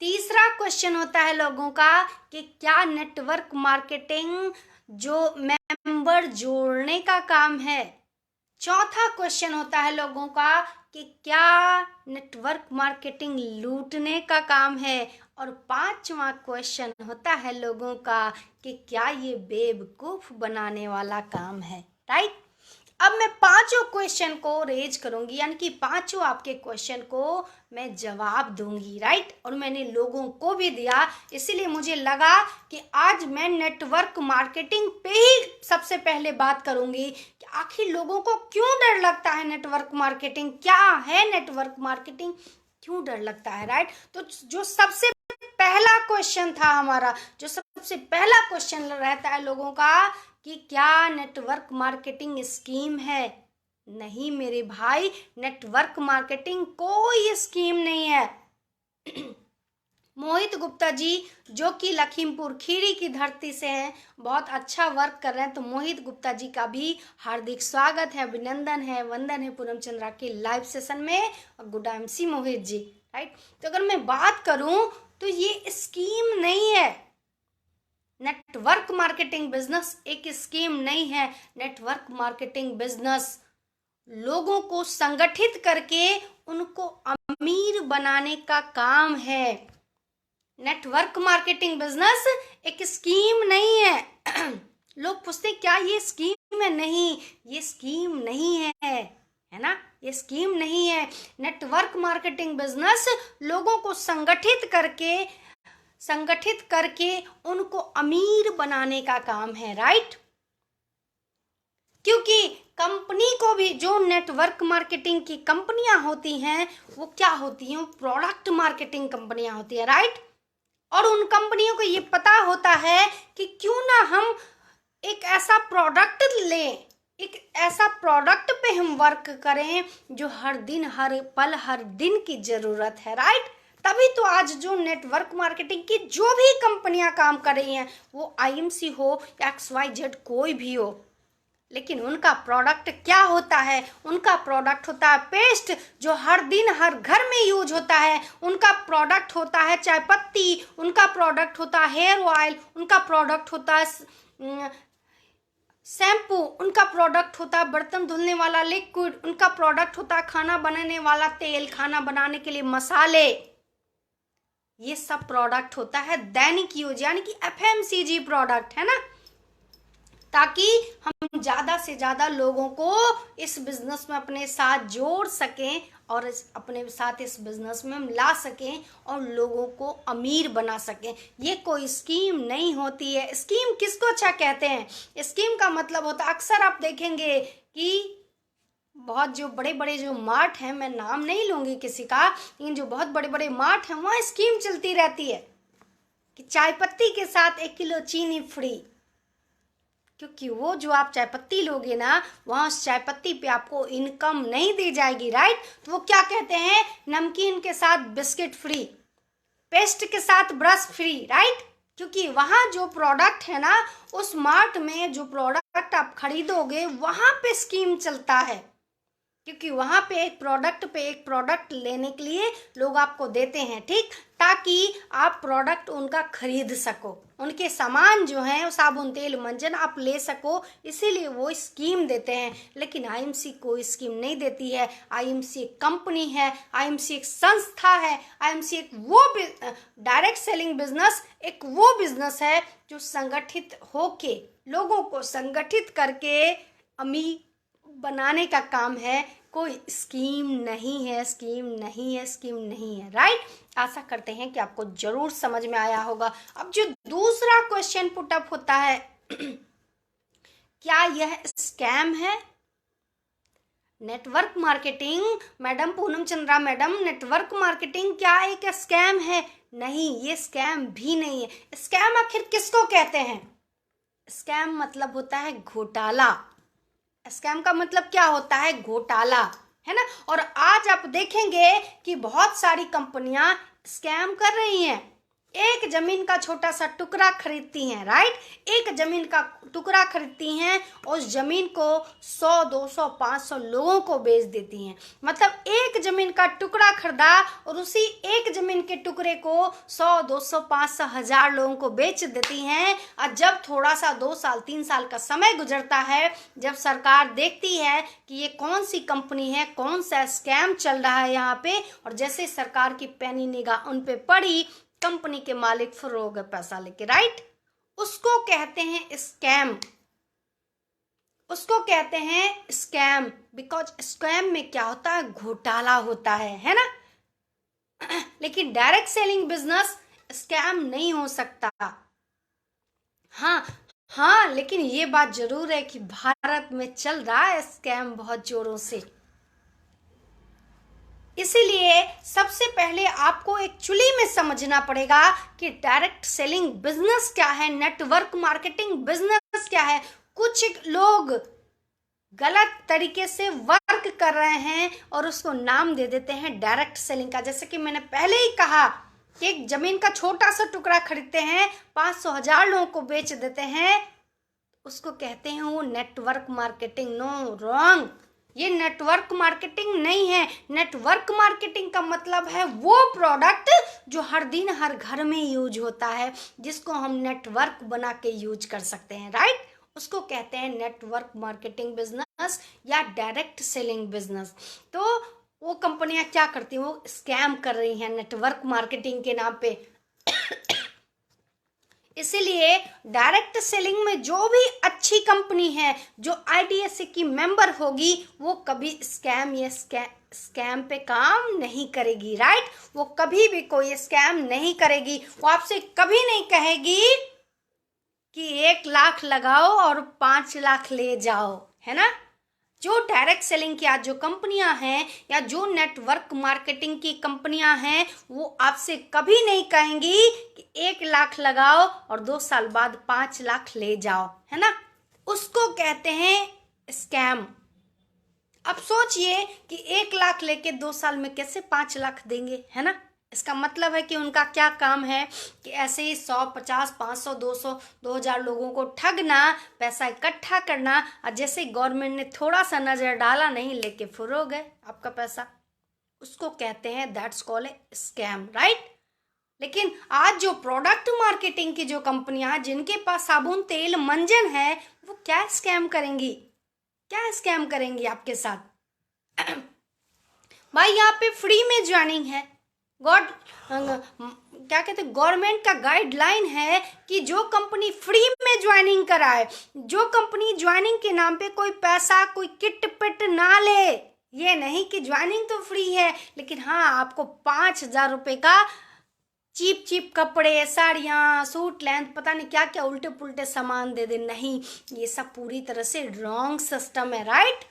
तीसरा क्वेश्चन होता है लोगों का कि क्या नेटवर्क मार्केटिंग जो मेंबर जोड़ने का काम है। चौथा क्वेश्चन होता है लोगों का कि क्या नेटवर्क मार्केटिंग लूटने का काम है। और 5वां क्वेश्चन होता है लोगों का कि क्या ये बेवकूफ बनाने वाला काम है, राइट। अब मैं 5 क्वेश्चन को रेज करूंगी, यानी कि 5 आपके क्वेश्चन को मैं जवाब दूंगी, राइट। और मैंने लोगों को भी दिया, इसीलिए मुझे लगा कि आज मैं नेटवर्क मार्केटिंग पे ही सबसे पहले बात करूंगी कि आखिर लोगों को क्यों डर लगता है नेटवर्क मार्केटिंग, क्या है नेटवर्क मार्केटिंग, क्यों डर लगता है, राइट। तो जो सबसे पहला क्वेश्चन था हमारा, जो सबसे पहला क्वेश्चन रहता है लोगों का कि क्या नेटवर्क मार्केटिंग स्कीम है? नहीं मेरे भाई, नेटवर्क मार्केटिंग कोई स्कीम नहीं है। मोहित गुप्ता जी जो कि लखीमपुर खीरी की धरती से हैं, बहुत अच्छा वर्क कर रहे हैं, तो मोहित गुप्ता जी का भी हार्दिक स्वागत है, अभिनंदन है, वंदन है पूनम चंद्रा के लाइव सेशन में। और good MC Mohit ji, right. तो अगर मैं बात करूं तो ये स्कीम नहीं है। नेटवर्क मार्केटिंग बिजनेस एक स्कीम नहीं है। नेटवर्क मार्केटिंग बिजनेस लोगों को संगठित करके उनको अमीर बनाने का काम है। नेटवर्क मार्केटिंग बिजनेस एक स्कीम नहीं है। लोग पूछते क्या ये स्कीम है? नहीं, ये स्कीम नहीं है ना, ये स्कीम नहीं है। नेटवर्क मार्केटिंग बिजनेस लोगों को संगठित करके उनको अमीर बनाने का काम है, राइट। क्योंकि कंपनी को भी, जो नेटवर्क मार्केटिंग की कंपनियां होती हैं वो क्या होती हैं? प्रोडक्ट मार्केटिंग कंपनियां होती हैं, राइट। और उन कंपनियों को ये पता होता है कि क्यों ना हम एक ऐसा प्रोडक्ट लें, एक ऐसा प्रोडक्ट पे हम वर्क करें जो हर दिन, हर पल, हर दिन की जरूरत है, राइट। तभी तो आज जो नेटवर्क मार्केटिंग की जो भी कंपनियां काम कर रही हैं, वो आईएमसी हो या XYZ कोई भी हो, लेकिन उनका प्रोडक्ट क्या होता है? उनका प्रोडक्ट होता है पेस्ट, जो हर दिन हर घर में यूज होता है। उनका प्रोडक्ट होता है चाय पत्ती, उनका प्रोडक्ट होता है हेयर ऑयल, उनका प्रोडक्ट होता है शैम्पू, उनका प्रोडक्ट होता है बर्तन धुलने वाला लिक्विड, उनका प्रोडक्ट होता है खाना बनाने वाला तेल, खाना बनाने के लिए मसाले। ये सब प्रोडक्ट होता है दैनिक यूज, यानी कि FMCG प्रोडक्ट, है ना। ताकि हम ज़्यादा से ज़्यादा लोगों को इस बिजनेस में अपने साथ जोड़ सकें और अपने साथ इस बिजनेस में हम ला सकें और लोगों को अमीर बना सकें। ये कोई स्कीम नहीं होती है। स्कीम किसको अच्छा कहते हैं? स्कीम का मतलब होता है, अक्सर आप देखेंगे कि बहुत जो बड़े बड़े जो मार्ट हैं, मैं नाम नहीं लूँगी किसी का, लेकिन जो बहुत बड़े बड़े मार्ट हैं वहाँ स्कीम चलती रहती है कि चाय पत्ती के साथ 1 किलो चीनी फ्री। क्योंकि वो जो आप चाय पत्ती लोगे ना, वहाँ उस चाय पत्ती पे आपको इनकम नहीं दी जाएगी, राइट। तो वो क्या कहते हैं? नमकीन के साथ बिस्किट फ्री, पेस्ट के साथ ब्रश फ्री, राइट। क्योंकि वहाँ जो प्रोडक्ट है ना, उस मार्ट में जो प्रोडक्ट आप खरीदोगे वहाँ पे स्कीम चलता है। क्योंकि वहाँ पे एक प्रोडक्ट लेने के लिए लोग आपको देते हैं, ठीक, ताकि आप प्रोडक्ट उनका खरीद सको, उनके सामान जो हैं साबुन तेल मंजन आप ले सको, इसीलिए वो स्कीम देते हैं। लेकिन आईएमसी कोई स्कीम नहीं देती है। आईएमसी एक कंपनी है, आईएमसी एक संस्था है, आईएमसी एक वो डायरेक्ट सेलिंग बिजनेस, एक वो बिजनेस है जो संगठित होके लोगों को संगठित करके अमीर बनाने का काम है। कोई स्कीम नहीं है, स्कीम नहीं है, स्कीम नहीं है, राइट। आशा करते हैं कि आपको जरूर समझ में आया होगा। अब जो दूसरा क्वेश्चन पुट अप होता है, क्या यह स्कैम है? Network marketing, madam Poonam Chandra madam, network marketing क्या एक स्कैम है? नहीं, ये स्कैम भी नहीं है। स्कैम आखिर किसको कहते हैं? स्कैम मतलब होता है घोटाला। स्कैम का मतलब क्या होता है? घोटाला, है ना। और आज आप देखेंगे कि बहुत सारी कंपनियां स्कैम कर रही हैं। एक जमीन का छोटा सा टुकड़ा खरीदती हैं, राइट। एक जमीन का टुकड़ा खरीदती हैं, उस जमीन को 100, 200, 500 लोगों को बेच देती हैं। मतलब एक जमीन का टुकड़ा खरीदा और उसी एक जमीन के टुकड़े को 100, 200, 500, 1000 लोगों को बेच देती हैं। और जब थोड़ा सा 2 साल 3 साल का समय गुजरता है, जब सरकार देखती है कि ये कौन सी कंपनी है, कौन सा स्कैम चल रहा है यहाँ पे, और जैसे सरकार की पैनी निगाह उन पे पड़ी, कंपनी के मालिक फुर्र हो गए पैसा लेके, राइट। उसको कहते हैं स्कैम, उसको कहते हैं स्कैम। बिकॉज स्कैम में क्या होता है? घोटाला होता है ना। लेकिन डायरेक्ट सेलिंग बिजनेस स्कैम नहीं हो सकता। हाँ, लेकिन ये बात जरूर है कि भारत में चल रहा है स्कैम बहुत जोरों से। इसीलिए सबसे पहले आपको एक्चुअली में समझना पड़ेगा कि डायरेक्ट सेलिंग बिजनेस क्या है, नेटवर्क मार्केटिंग बिजनेस क्या है। कुछ लोग गलत तरीके से वर्क कर रहे हैं और उसको नाम दे देते हैं डायरेक्ट सेलिंग का। जैसे कि मैंने पहले ही कहा कि एक जमीन का छोटा सा टुकड़ा खरीदते हैं, 500,000 लोगों को बेच देते हैं, उसको कहते हैं वो नेटवर्क मार्केटिंग। नो, रॉन्ग, ये नेटवर्क मार्केटिंग नहीं है। नेटवर्क मार्केटिंग का मतलब है वो प्रोडक्ट जो हर दिन हर घर में यूज होता है, जिसको हम नेटवर्क बना के यूज कर सकते हैं, राइट। उसको कहते हैं नेटवर्क मार्केटिंग बिजनेस या डायरेक्ट सेलिंग बिजनेस। तो वो कंपनियां क्या करती हैं, वो स्कैम कर रही हैं नेटवर्क मार्केटिंग के नाम पे। इसीलिए डायरेक्ट सेलिंग में जो भी अच्छी कंपनी है, जो IDSA की मेंबर होगी, वो कभी स्कैम या स्कैम पे काम नहीं करेगी, राइट। वो कभी भी कोई स्कैम नहीं करेगी। वो आपसे कभी नहीं कहेगी कि 1 लाख लगाओ और 5 लाख ले जाओ, है ना। जो डायरेक्ट सेलिंग की आज जो कंपनियां हैं या जो नेटवर्क मार्केटिंग की कंपनियां हैं, वो आपसे कभी नहीं कहेंगी कि 1 लाख लगाओ और 2 साल बाद 5 लाख ले जाओ, है ना। उसको कहते हैं स्कैम। अब सोचिए कि 1 लाख लेके 2 साल में कैसे 5 लाख देंगे, है ना। इसका मतलब है कि उनका क्या काम है कि ऐसे ही 100, 50, 500, 200, 2000 लोगों को ठगना, पैसा इकट्ठा करना, और जैसे गवर्नमेंट ने थोड़ा सा नजर डाला, नहीं लेके फुर हो गए आपका पैसा। उसको कहते हैं that's called a scam, right. लेकिन आज जो प्रोडक्ट मार्केटिंग की जो कंपनियां हैं, जिनके पास साबुन, तेल, मंजन है, वो क्या स्कैम करेंगी, क्या स्कैम करेंगी आपके साथ। भाई यहाँ पे फ्री में ज्वाइनिंग है। क्या कहते हैं, गवर्नमेंट का गाइडलाइन है कि जो कंपनी फ्री में ज्वाइनिंग कराए, जो कंपनी ज्वाइनिंग के नाम पे कोई पैसा, कोई किट पिट ना ले। ये नहीं कि ज्वाइनिंग तो फ्री है, लेकिन हाँ आपको 5,000 रुपए का चीप चीप कपड़े, साड़ियाँ, सूट लेंथ, पता नहीं क्या क्या उल्टे पुल्टे सामान दे दे। नहीं, ये सब पूरी तरह से रॉन्ग सिस्टम है, राइट।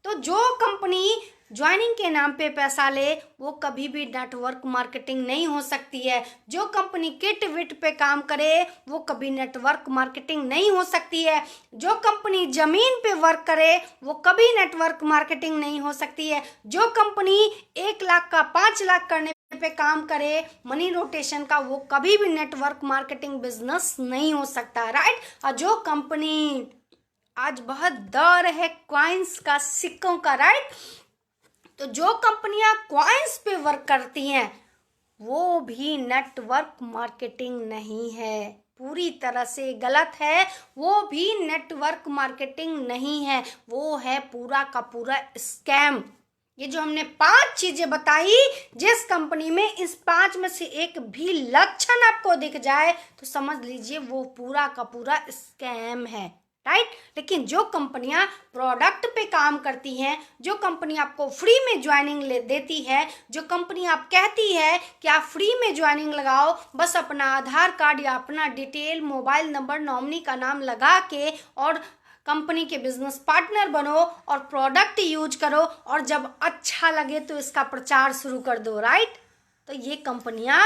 तो जो कंपनी ज्वाइनिंग के नाम पे पैसा ले, वो कभी भी नेटवर्क मार्केटिंग नहीं हो सकती है। जो कंपनी किट विट पे काम करे, वो कभी नेटवर्क मार्केटिंग नहीं हो सकती है। जो कंपनी जमीन पे वर्क करे, वो कभी नेटवर्क मार्केटिंग नहीं हो सकती है। जो कंपनी 1 लाख का 5 लाख करने पे काम करे, मनी रोटेशन का, वो कभी भी नेटवर्क मार्केटिंग बिजनेस नहीं हो सकता, राइट। और जो कंपनी, आज बहुत दौर है कॉइन्स का, सिक्कों का, राइट। तो जो कंपनियां कॉइन्स पे वर्क करती हैं, वो भी नेटवर्क मार्केटिंग नहीं है, पूरी तरह से गलत है। वो भी नेटवर्क मार्केटिंग नहीं है, वो है पूरा का पूरा स्कैम। ये जो हमने 5 चीजें बताई, जिस कंपनी में इस 5 में से एक भी लक्षण आपको दिख जाए, तो समझ लीजिए वो पूरा का पूरा स्कैम है, राइट। लेकिन जो कंपनियां प्रोडक्ट पे काम करती हैं, जो कंपनी आपको फ्री में ज्वाइनिंग देती है, जो कंपनी आप कहती है कि आप फ्री में ज्वाइनिंग लगाओ, बस अपना आधार कार्ड या अपना डिटेल, मोबाइल नंबर, नॉमिनी का नाम लगा के और कंपनी के बिजनेस पार्टनर बनो और प्रोडक्ट यूज करो, और जब अच्छा लगे तो इसका प्रचार शुरू कर दो, राइट। तो ये कंपनियां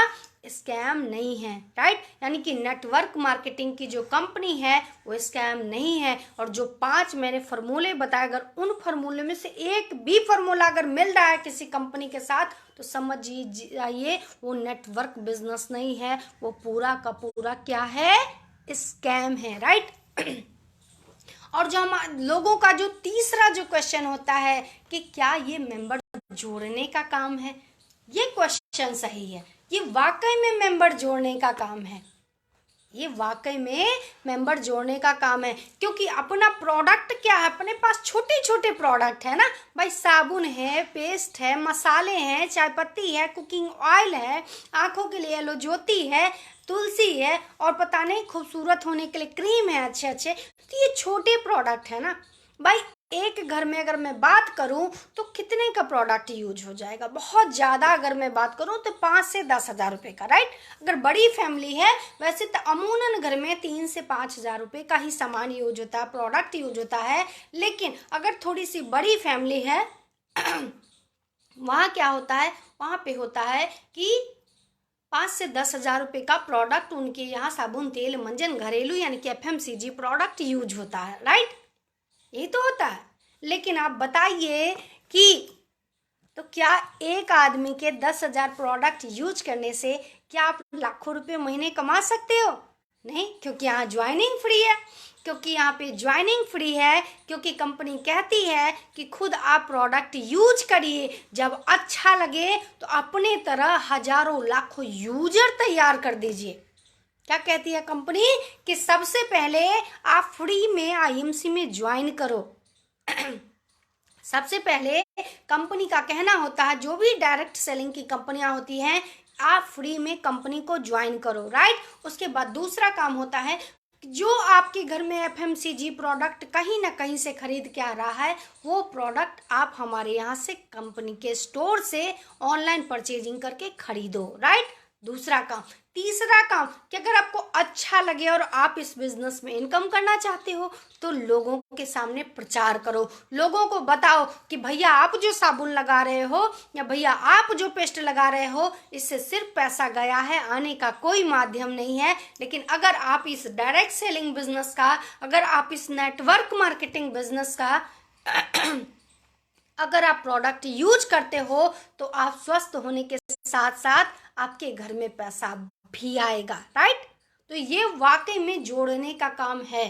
स्कैम नहीं है, राइट। यानी कि नेटवर्क मार्केटिंग की जो कंपनी है वो स्कैम नहीं है। और जो 5 मैंने फार्मूले बताए, अगर उन फार्मूले में से एक भी फार्मूला अगर मिल रहा है किसी कंपनी के साथ, तो समझ जाइए वो नेटवर्क बिजनेस नहीं है, वो पूरा का पूरा क्या है, स्कैम है, राइट। और जो हम लोगों का जो तीसरा जो क्वेश्चन होता है कि क्या ये मेंबर जोड़ने का काम है, ये क्वेश्चन सही है। ये वाकई में मेंबर जोड़ने का काम है, ये वाकई में मेंबर जोड़ने का काम है। क्योंकि अपना प्रोडक्ट क्या है, अपने पास छोटे छोटे प्रोडक्ट है ना भाई, साबुन है, पेस्ट है, मसाले हैं, चाय पत्ती है, कुकिंग ऑयल है, आंखों के लिए येलो ज्योति है, तुलसी है, और पता नहीं खूबसूरत होने के लिए क्रीम है अच्छे अच्छे। तो ये छोटे प्रोडक्ट है ना भाई। एक घर में अगर मैं बात करूं तो कितने का प्रोडक्ट यूज हो जाएगा, बहुत ज़्यादा अगर मैं बात करूं तो 5 से 10 हज़ार रुपये का, राइट। अगर बड़ी फैमिली है, वैसे तो अमूमन घर में 3 से 5 हज़ार रुपये का ही सामान यूज होता है, प्रोडक्ट यूज होता है। लेकिन अगर थोड़ी सी बड़ी फैमिली है वहाँ क्या होता है, वहाँ पे होता है कि 5 से 10 हज़ार रुपये का प्रोडक्ट उनके यहाँ साबुन, तेल, मंजन, घरेलू यानी कि FMCG प्रोडक्ट यूज होता है, राइट। यही तो होता है। लेकिन आप बताइए कि तो क्या एक आदमी के 10 हज़ार प्रोडक्ट यूज करने से क्या आप लाखों रुपए महीने कमा सकते हो? नहीं, क्योंकि यहाँ ज्वाइनिंग फ्री है। क्योंकि यहाँ पे ज्वाइनिंग फ्री है, क्योंकि कंपनी कहती है कि खुद आप प्रोडक्ट यूज करिए, जब अच्छा लगे तो अपने तरह हजारों लाखों यूजर तैयार कर दीजिए। क्या कहती है कंपनी कि सबसे पहले आप फ्री में IMC में ज्वाइन करो। सबसे पहले कंपनी का कहना होता है, जो भी डायरेक्ट सेलिंग की कंपनियां होती हैं, आप फ्री में कंपनी को ज्वाइन करो, राइट। उसके बाद दूसरा काम होता है, जो आपके घर में FMCG प्रोडक्ट कहीं ना कहीं से खरीद के आ रहा है, वो प्रोडक्ट आप हमारे यहाँ से कंपनी के स्टोर से ऑनलाइन परचेजिंग करके खरीदो, राइट। दूसरा काम। तीसरा काम कि अगर आपको अच्छा लगे और आप इस बिजनेस में इनकम करना चाहते हो तो लोगों के सामने प्रचार करो, लोगों को बताओ कि भैया आप जो साबुन लगा रहे हो या भैया आप जो पेस्ट लगा रहे हो, इससे सिर्फ पैसा गया है, आने का कोई माध्यम नहीं है। लेकिन अगर आप इस डायरेक्ट सेलिंग बिजनेस का, अगर आप इस नेटवर्क मार्केटिंग बिजनेस का अगर आप प्रोडक्ट यूज करते हो तो आप स्वस्थ होने के साथ साथ आपके घर में पैसा भी आएगा, राइट। तो ये वाकई में जोड़ने का काम है।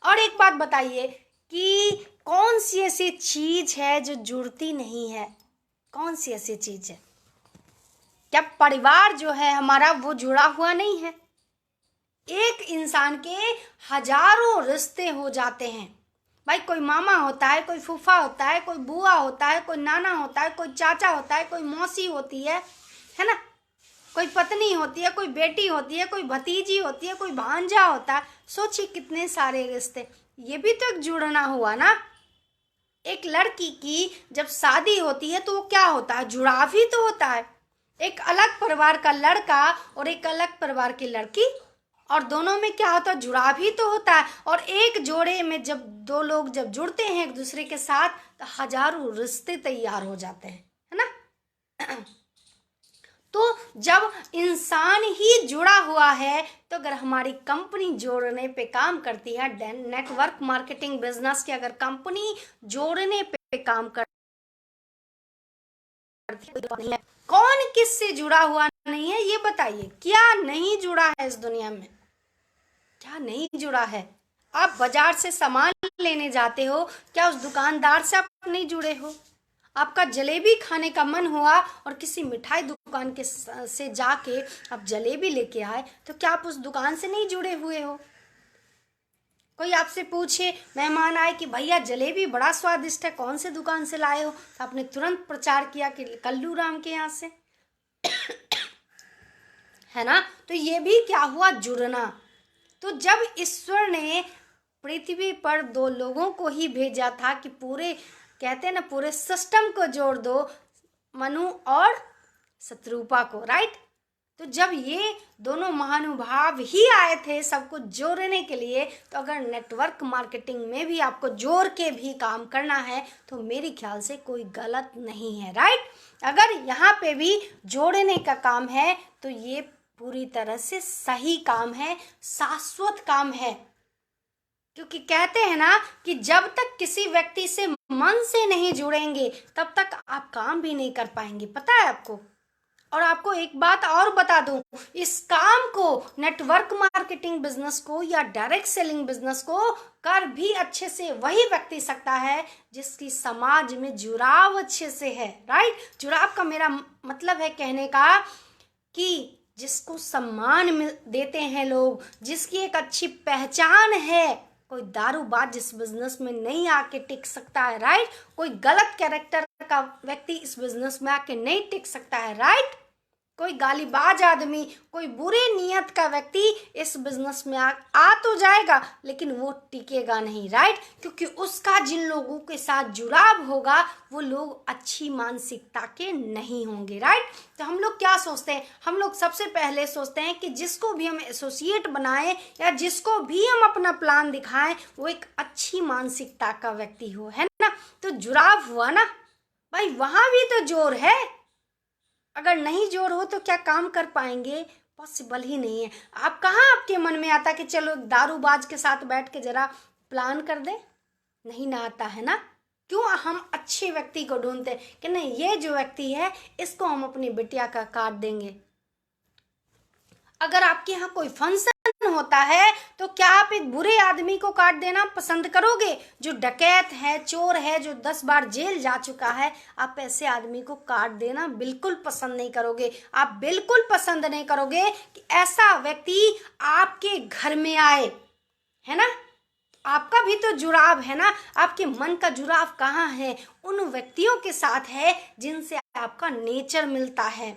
और एक बात बताइए कि कौन सी ऐसी चीज है जो जुड़ती नहीं है? कौन सी ऐसी चीज है? क्या परिवार जो है हमारा वो जुड़ा हुआ नहीं है? एक इंसान के हजारों रिश्ते हो जाते हैं भाई। कोई मामा होता है, कोई फूफा होता है, कोई बुआ होता है, कोई नाना होता है, कोई चाचा होता है, कोई मौसी होती है ना, कोई पत्नी होती है, कोई बेटी होती है, कोई भतीजी होती है, कोई भांजा होता है। सोचिए कितने सारे रिश्ते, ये भी तो एक जुड़ना हुआ ना। एक लड़की की जब शादी होती है तो वो क्या होता है? जुड़ाव ही तो होता है। एक अलग परिवार का लड़का और एक अलग परिवार की लड़की, और दोनों में क्या होता है? जुड़ाव ही तो होता है। और एक जोड़े में जब दो लोग जब जुड़ते हैं एक दूसरे के साथ तो हजारों रिश्ते तैयार हो जाते हैं, है ना। तो जब इंसान ही जुड़ा हुआ है तो अगर हमारी कंपनी जोड़ने पे काम करती है, नेटवर्क मार्केटिंग बिजनेस की अगर कंपनी जोड़ने पे काम करती है, कौन किससे जुड़ा हुआ नहीं है ये बताइए? क्या नहीं जुड़ा है इस दुनिया में? क्या नहीं जुड़ा है? आप बाजार से सामान लेने जाते हो, क्या उस दुकानदार से आप नहीं जुड़े हो? आपका जलेबी खाने का मन हुआ और किसी मिठाई दुकान के से जाके आप जलेबी लेके आए, तो क्या आप उस दुकान से नहीं जुड़े हुए हो? कोई आपसे पूछे, मेहमान आए कि भैया जलेबी बड़ा स्वादिष्ट है, कौन से दुकान से लाए हो, तो आपने तुरंत प्रचार किया कि कल्लू राम के यहाँ से, है ना। तो ये भी क्या हुआ? जुड़ना। तो जब ईश्वर ने पृथ्वी पर दो लोगों को ही भेजा था कि पूरे, कहते हैं ना, पूरे सिस्टम को जोड़ दो, मनु और शत्रुपा को, राइट। तो जब ये दोनों महानुभाव ही आए थे सबको जोड़ने के लिए, तो अगर नेटवर्क मार्केटिंग में भी आपको जोड़ के भी काम करना है तो मेरे ख्याल से कोई गलत नहीं है, राइट। अगर यहाँ पे भी जोड़ने का काम है तो ये पूरी तरह से सही काम है, शाश्वत काम है। क्योंकि कहते हैं ना कि जब तक किसी व्यक्ति से मन से नहीं जुड़ेंगे तब तक आप काम भी नहीं कर पाएंगे, पता है आपको। और आपको एक बात और बता दूं, इस काम को, नेटवर्क मार्केटिंग बिजनेस को या डायरेक्ट सेलिंग बिजनेस को कर भी अच्छे से वही व्यक्ति सकता है जिसकी समाज में जुड़ाव अच्छे से है, राइट। जुड़ाव का मेरा मतलब है कहने का कि जिसको सम्मान देते हैं लोग, जिसकी एक अच्छी पहचान है। कोई दारूबाज इस बिजनेस में नहीं आके टिक सकता है, राइट। कोई गलत कैरेक्टर का व्यक्ति इस बिजनेस में आके नहीं टिक सकता है, राइट। कोई गालीबाज आदमी, कोई बुरे नियत का व्यक्ति इस बिजनेस में आ तो जाएगा लेकिन वो टिकेगा नहीं, राइट। क्योंकि उसका जिन लोगों के साथ जुड़ाव होगा वो लोग अच्छी मानसिकता के नहीं होंगे, राइट। तो हम लोग क्या सोचते हैं? हम लोग सबसे पहले सोचते हैं कि जिसको भी हम एसोसिएट बनाएं या जिसको भी हम अपना प्लान दिखाएं वो एक अच्छी मानसिकता का व्यक्ति हो, है ना। तो जुड़ाव हुआ ना, भाई वहां भी तो जोर है। अगर नहीं जोर हो तो क्या काम कर पाएंगे? पॉसिबल ही नहीं है। आप कहाँ आपके मन में आता कि चलो दारूबाज के साथ बैठ के जरा प्लान कर दे? नहीं ना आता है ना। क्यों हम अच्छे व्यक्ति को ढूंढते हैं कि नहीं ये जो व्यक्ति है इसको हम अपनी बिटिया का काट देंगे। अगर आपके यहाँ कोई फंक्शन होता है तो क्या आप एक बुरे आदमी को काट देना पसंद करोगे? जो डकैत है, चोर है, जो 10 बार जेल जा चुका है, आप ऐसे आदमी को काट देना बिल्कुल पसंद नहीं करोगे। आप बिल्कुल पसंद नहीं करोगे कि ऐसा व्यक्ति आपके घर में आए, है ना। आपका भी तो जुड़ाव है ना। आपके मन का जुड़ाव कहाँ है? उन व्यक्तियों के साथ है जिनसे आपका नेचर मिलता है।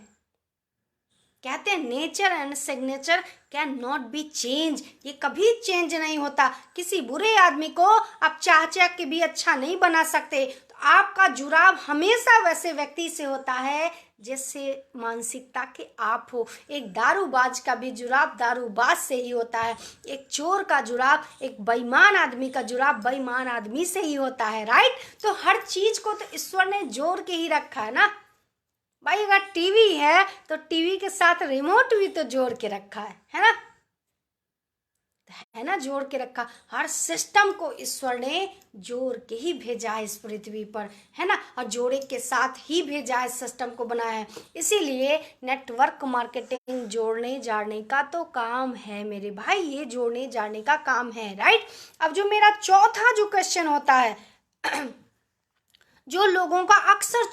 कहते हैं nature and signature can not be change. ये कभी चेंज नहीं होता। किसी बुरे आदमी को आप चाह के भी अच्छा नहीं बना सकते। तो आपका जुड़ाव हमेशा वैसे व्यक्ति से होता है जैसे मानसिकता के आप हो। एक दारूबाज का भी जुड़ाव दारूबाज से ही होता है। एक चोर का जुड़ाव, एक बेईमान आदमी का जुड़ाव बेईमान आदमी से ही होता है। राइट। तो हर चीज को तो ईश्वर ने जोड़ के ही रखा है ना भाई। अगर टीवी है तो टीवी के साथ रिमोट भी तो जोड़ के रखा है ना। है ना, जोड़ के रखा। हर सिस्टम को ईश्वर ने जोड़ के ही भेजा है इस पृथ्वी पर, है ना। और जोड़े के साथ ही भेजा है, सिस्टम को बनाया है। इसीलिए नेटवर्क मार्केटिंग जोड़ने जाड़ने का तो काम है मेरे भाई। ये जोड़ने जाड़ने का काम है। राइट। अब जो मेरा चौथा जो क्वेश्चन होता है जो लोगों का अक्सर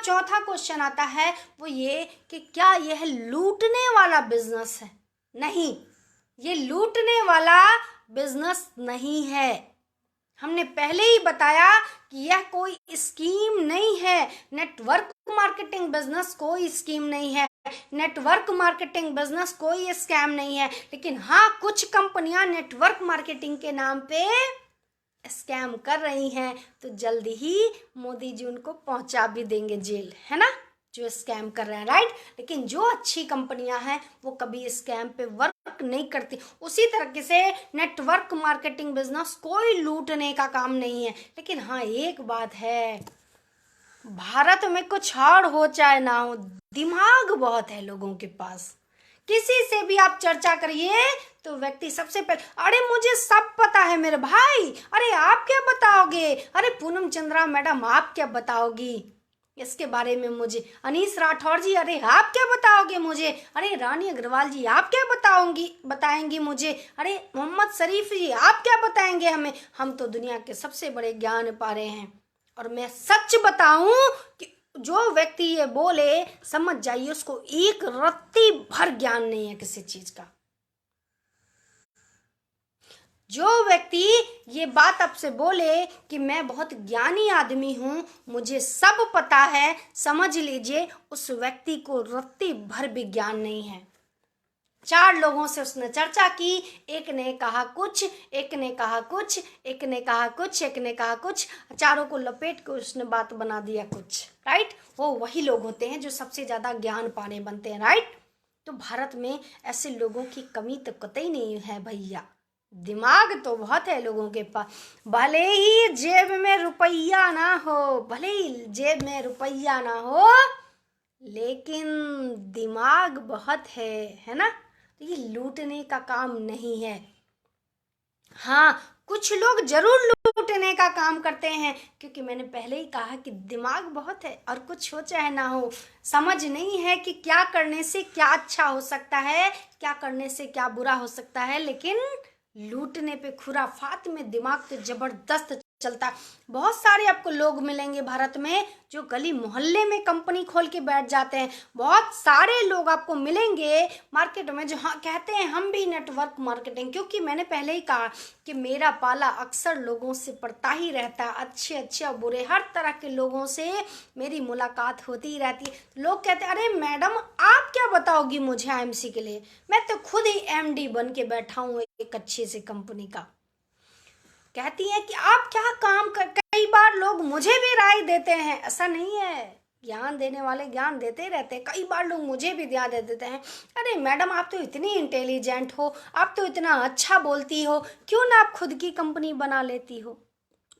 चौथा क्वेश्चन आता है वो ये कि क्या यह लूटने वाला बिजनेस है? नहीं, ये लूटने वाला बिजनेस नहीं है। हमने पहले ही बताया कि यह कोई स्कीम नहीं है। नेटवर्क मार्केटिंग बिजनेस कोई स्कीम नहीं है। नेटवर्क मार्केटिंग बिजनेस कोई स्कैम नहीं है। लेकिन हाँ, कुछ कंपनियां नेटवर्क मार्केटिंग के नाम पे स्कैम कर रही हैं, तो जल्दी ही मोदी जी उनको पहुंचा भी देंगे जेल, है ना, जो स्कैम कर रहे हैं। राइट। लेकिन जो अच्छी कंपनियां हैं वो कभी स्कैम पे वर्क नहीं करती। उसी तरीके से नेटवर्क मार्केटिंग बिजनेस कोई लूटने का काम नहीं है। लेकिन हाँ, एक बात है, भारत में कुछ और हो चाहे ना हो, दिमाग बहुत है लोगों के पास। किसी से भी आप चर्चा करिए तो व्यक्ति सबसे पहले अरे मुझे सब पता है मेरे भाई, अरे आप क्या बताओगे, अरे पूनम चंद्रा मैडम आप क्या बताओगी इसके बारे में मुझे, अनीस राठौर जी अरे आप क्या बताओगे मुझे, अरे रानी अग्रवाल जी आप क्या बताएंगी मुझे, अरे मोहम्मद शरीफ जी आप क्या बताएंगे हमें। हम तो दुनिया के सबसे बड़े ज्ञान पा रहे हैं। और मैं सच बताऊं कि जो व्यक्ति ये बोले समझ जाइए उसको एक रत्ती भर ज्ञान नहीं है किसी चीज का। जो व्यक्ति ये बात आपसे बोले कि मैं बहुत ज्ञानी आदमी हूं, मुझे सब पता है, समझ लीजिए उस व्यक्ति को रत्ती भर भी ज्ञान नहीं है। 4 लोगों से उसने चर्चा की, एक ने कहा कुछ, एक ने कहा कुछ, एक ने कहा कुछ, एक ने कहा कुछ, चारों को लपेट के उसने बात बना दिया कुछ। राइट। वो वही लोग होते हैं जो सबसे ज्यादा ज्ञान पाने बनते हैं। राइट। तो भारत में ऐसे लोगों की कमी तो कतई नहीं है भैया। दिमाग तो बहुत है लोगों के पास। भले ही जेब में रुपया ना हो, भले ही जेब में रुपया ना हो, लेकिन दिमाग बहुत है ना। तो ये लूटने का काम नहीं है। हाँ, कुछ लोग जरूर लूटने का काम करते हैं, क्योंकि मैंने पहले ही कहा कि दिमाग बहुत है और कुछ हो चाहे ना हो, समझ नहीं है कि क्या करने से क्या अच्छा हो सकता है, क्या करने से क्या बुरा हो सकता है। लेकिन लूटने पे, खुराफात में दिमाग तो जबरदस्त चलता है। बहुत सारे आपको लोग मिलेंगे भारत में जो गली मोहल्ले में कंपनी खोल के बैठ जाते हैं। बहुत सारे लोग आपको मिलेंगे मार्केट में जो हाँ कहते हैं हम भी नेटवर्क मार्केटिंग, क्योंकि मैंने पहले ही कहा कि मेरा पाला अक्सर लोगों से पड़ता ही रहता है। अच्छे और बुरे हर तरह के लोगों से मेरी मुलाकात होती ही रहती है। लोग कहते हैं अरे मैडम आप क्या बताओगी मुझे आईएमसी के लिए, मैं तो खुद ही एमडी बन के बैठा हूँ एक अच्छी सी कंपनी का। कहती हैं कि आप क्या काम कर, कई बार लोग मुझे भी राय देते हैं, ऐसा नहीं है, ज्ञान देने वाले ज्ञान देते रहते हैं। कई बार लोग मुझे भी ध्यान दे देते हैं, अरे मैडम आप तो इतनी इंटेलिजेंट हो, आप तो इतना अच्छा बोलती हो, क्यों ना आप खुद की कंपनी बना लेती हो।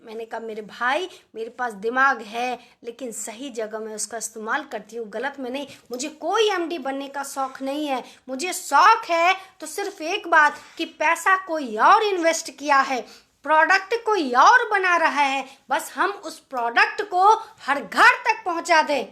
मैंने कहा मेरे भाई, मेरे पास दिमाग है लेकिन सही जगह में उसका इस्तेमाल करती हूँ, गलत में नहीं। मुझे कोई एमडी बनने का शौक नहीं है। मुझे शौक है तो सिर्फ एक बात कि पैसा कोई और इन्वेस्ट किया है, प्रोडक्ट कोई और बना रहा है, बस हम उस प्रोडक्ट को हर घर तक पहुंचा दें।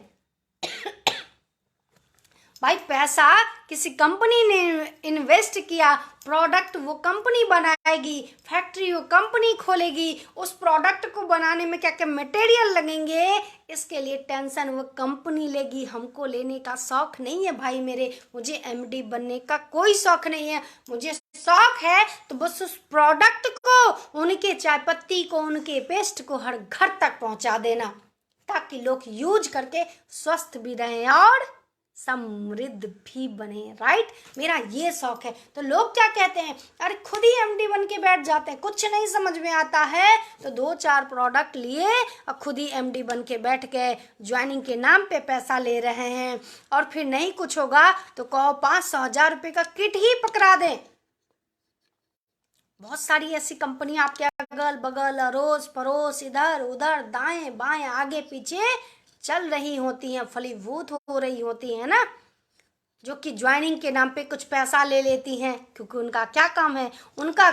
भाई पैसा किसी कंपनी ने इन्वेस्ट किया, प्रोडक्ट वो कंपनी बनाएगी, फैक्ट्री वो कंपनी खोलेगी, उस प्रोडक्ट को बनाने में क्या क्या मटेरियल लगेंगे, इसके लिए टेंशन वो कंपनी लेगी। हमको लेने का शौक नहीं है भाई मेरे, मुझे एमडी बनने का कोई शौक नहीं है। मुझे शौक है तो बस उस प्रोडक्ट को, उनके चाय पत्ती को, उनके पेस्ट को हर घर तक पहुंचा देना, ताकि लोग यूज करके स्वस्थ भी रहें और समृद्ध भी बने। राइट, मेरा ये शौक है। तो लोग क्या कहते हैं, अरे खुद ही एमडी बन के बैठ जाते हैं, कुछ नहीं समझ में आता है तो 2-4 प्रोडक्ट लिए और खुद ही एमडी बन के बैठ गए, ज्वाइनिंग के नाम पे पैसा ले रहे हैं। और फिर नहीं कुछ होगा तो कहो 500-1000 रुपये का किट ही पकड़ा दें। बहुत सारी ऐसी कंपनियां आपके अगल बगल, अड़ोस पड़ोस, इधर उधर, दाएं बाएं, आगे पीछे चल रही होती हैं, फलीभूत हो रही होती हैं ना, जो कि ज्वाइनिंग के नाम पे कुछ पैसा ले लेती हैं। क्योंकि उनका क्या काम है, उनका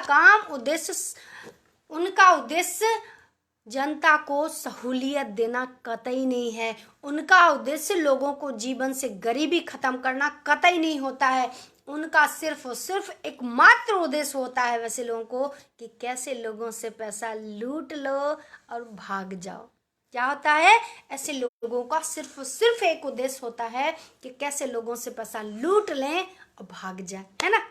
उद्देश्य जनता को सहूलियत देना कतई नहीं है। उनका उद्देश्य लोगों को जीवन से गरीबी खत्म करना कतई नहीं होता है। उनका सिर्फ और सिर्फ एकमात्र उद्देश्य होता है वैसे लोगों को कि कैसे लोगों से पैसा लूट लो और भाग जाओ। क्या होता है, ऐसे लोगों का सिर्फ और सिर्फ एक उद्देश्य होता है कि कैसे लोगों से पैसा लूट लें और भाग जाए, है ना।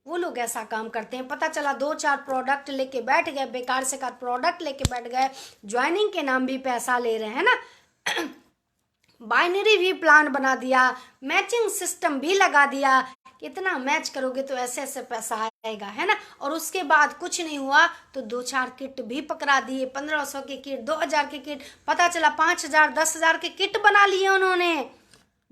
वो लोग ऐसा काम करते हैं। पता चला 2-4 प्रोडक्ट लेके बैठ गए, बेकार से कार प्रोडक्ट लेके बैठ गए, ज्वाइनिंग के नाम भी पैसा ले रहे हैं ना। बाइनरी भी प्लान बना दिया, मैचिंग सिस्टम भी लगा दिया, कितना मैच करोगे तो ऐसे ऐसे पैसा आएगा, है ना। और उसके बाद कुछ नहीं हुआ तो 2-4 किट भी पकड़ा दिए, 1500 के किट, 2000 के किट, पता चला 5000 10,000 के किट बना लिए उन्होंने।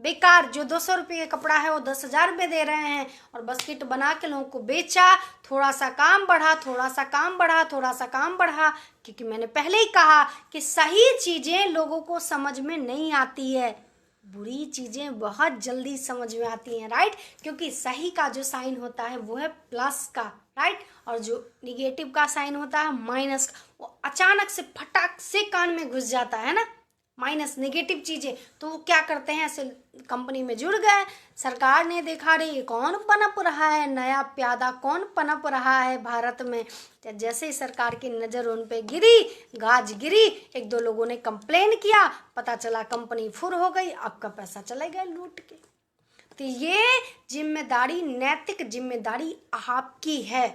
बेकार, जो 200 रुपये का कपड़ा है वो 10,000 रुपये दे रहे हैं और बस किट बना के लोगों को बेचा। थोड़ा सा काम बढ़ा, थोड़ा सा काम बढ़ा, थोड़ा सा काम बढ़ा, क्योंकि मैंने पहले ही कहा कि सही चीजें लोगों को समझ में नहीं आती है, बुरी चीजें बहुत जल्दी समझ में आती हैं। राइट, क्योंकि सही का जो साइन होता है वो है प्लस का, राइट, और जो निगेटिव का साइन होता है माइनस का, वो अचानक से फटाक से कान में घुस जाता है ना, माइनस नेगेटिव चीजें। तो वो क्या करते हैं, ऐसे कंपनी में जुड़ गए। सरकार ने देखा रे ये कौन पनप रहा है, नया प्यादा कौन पनप रहा है भारत में। जैसे ही सरकार की नज़र उन पे गिरी, गाज गिरी, 1-2 लोगों ने कंप्लेन किया, पता चला कंपनी फुर हो गई, आपका पैसा चले गए लूट के। तो ये जिम्मेदारी, नैतिक जिम्मेदारी आपकी है।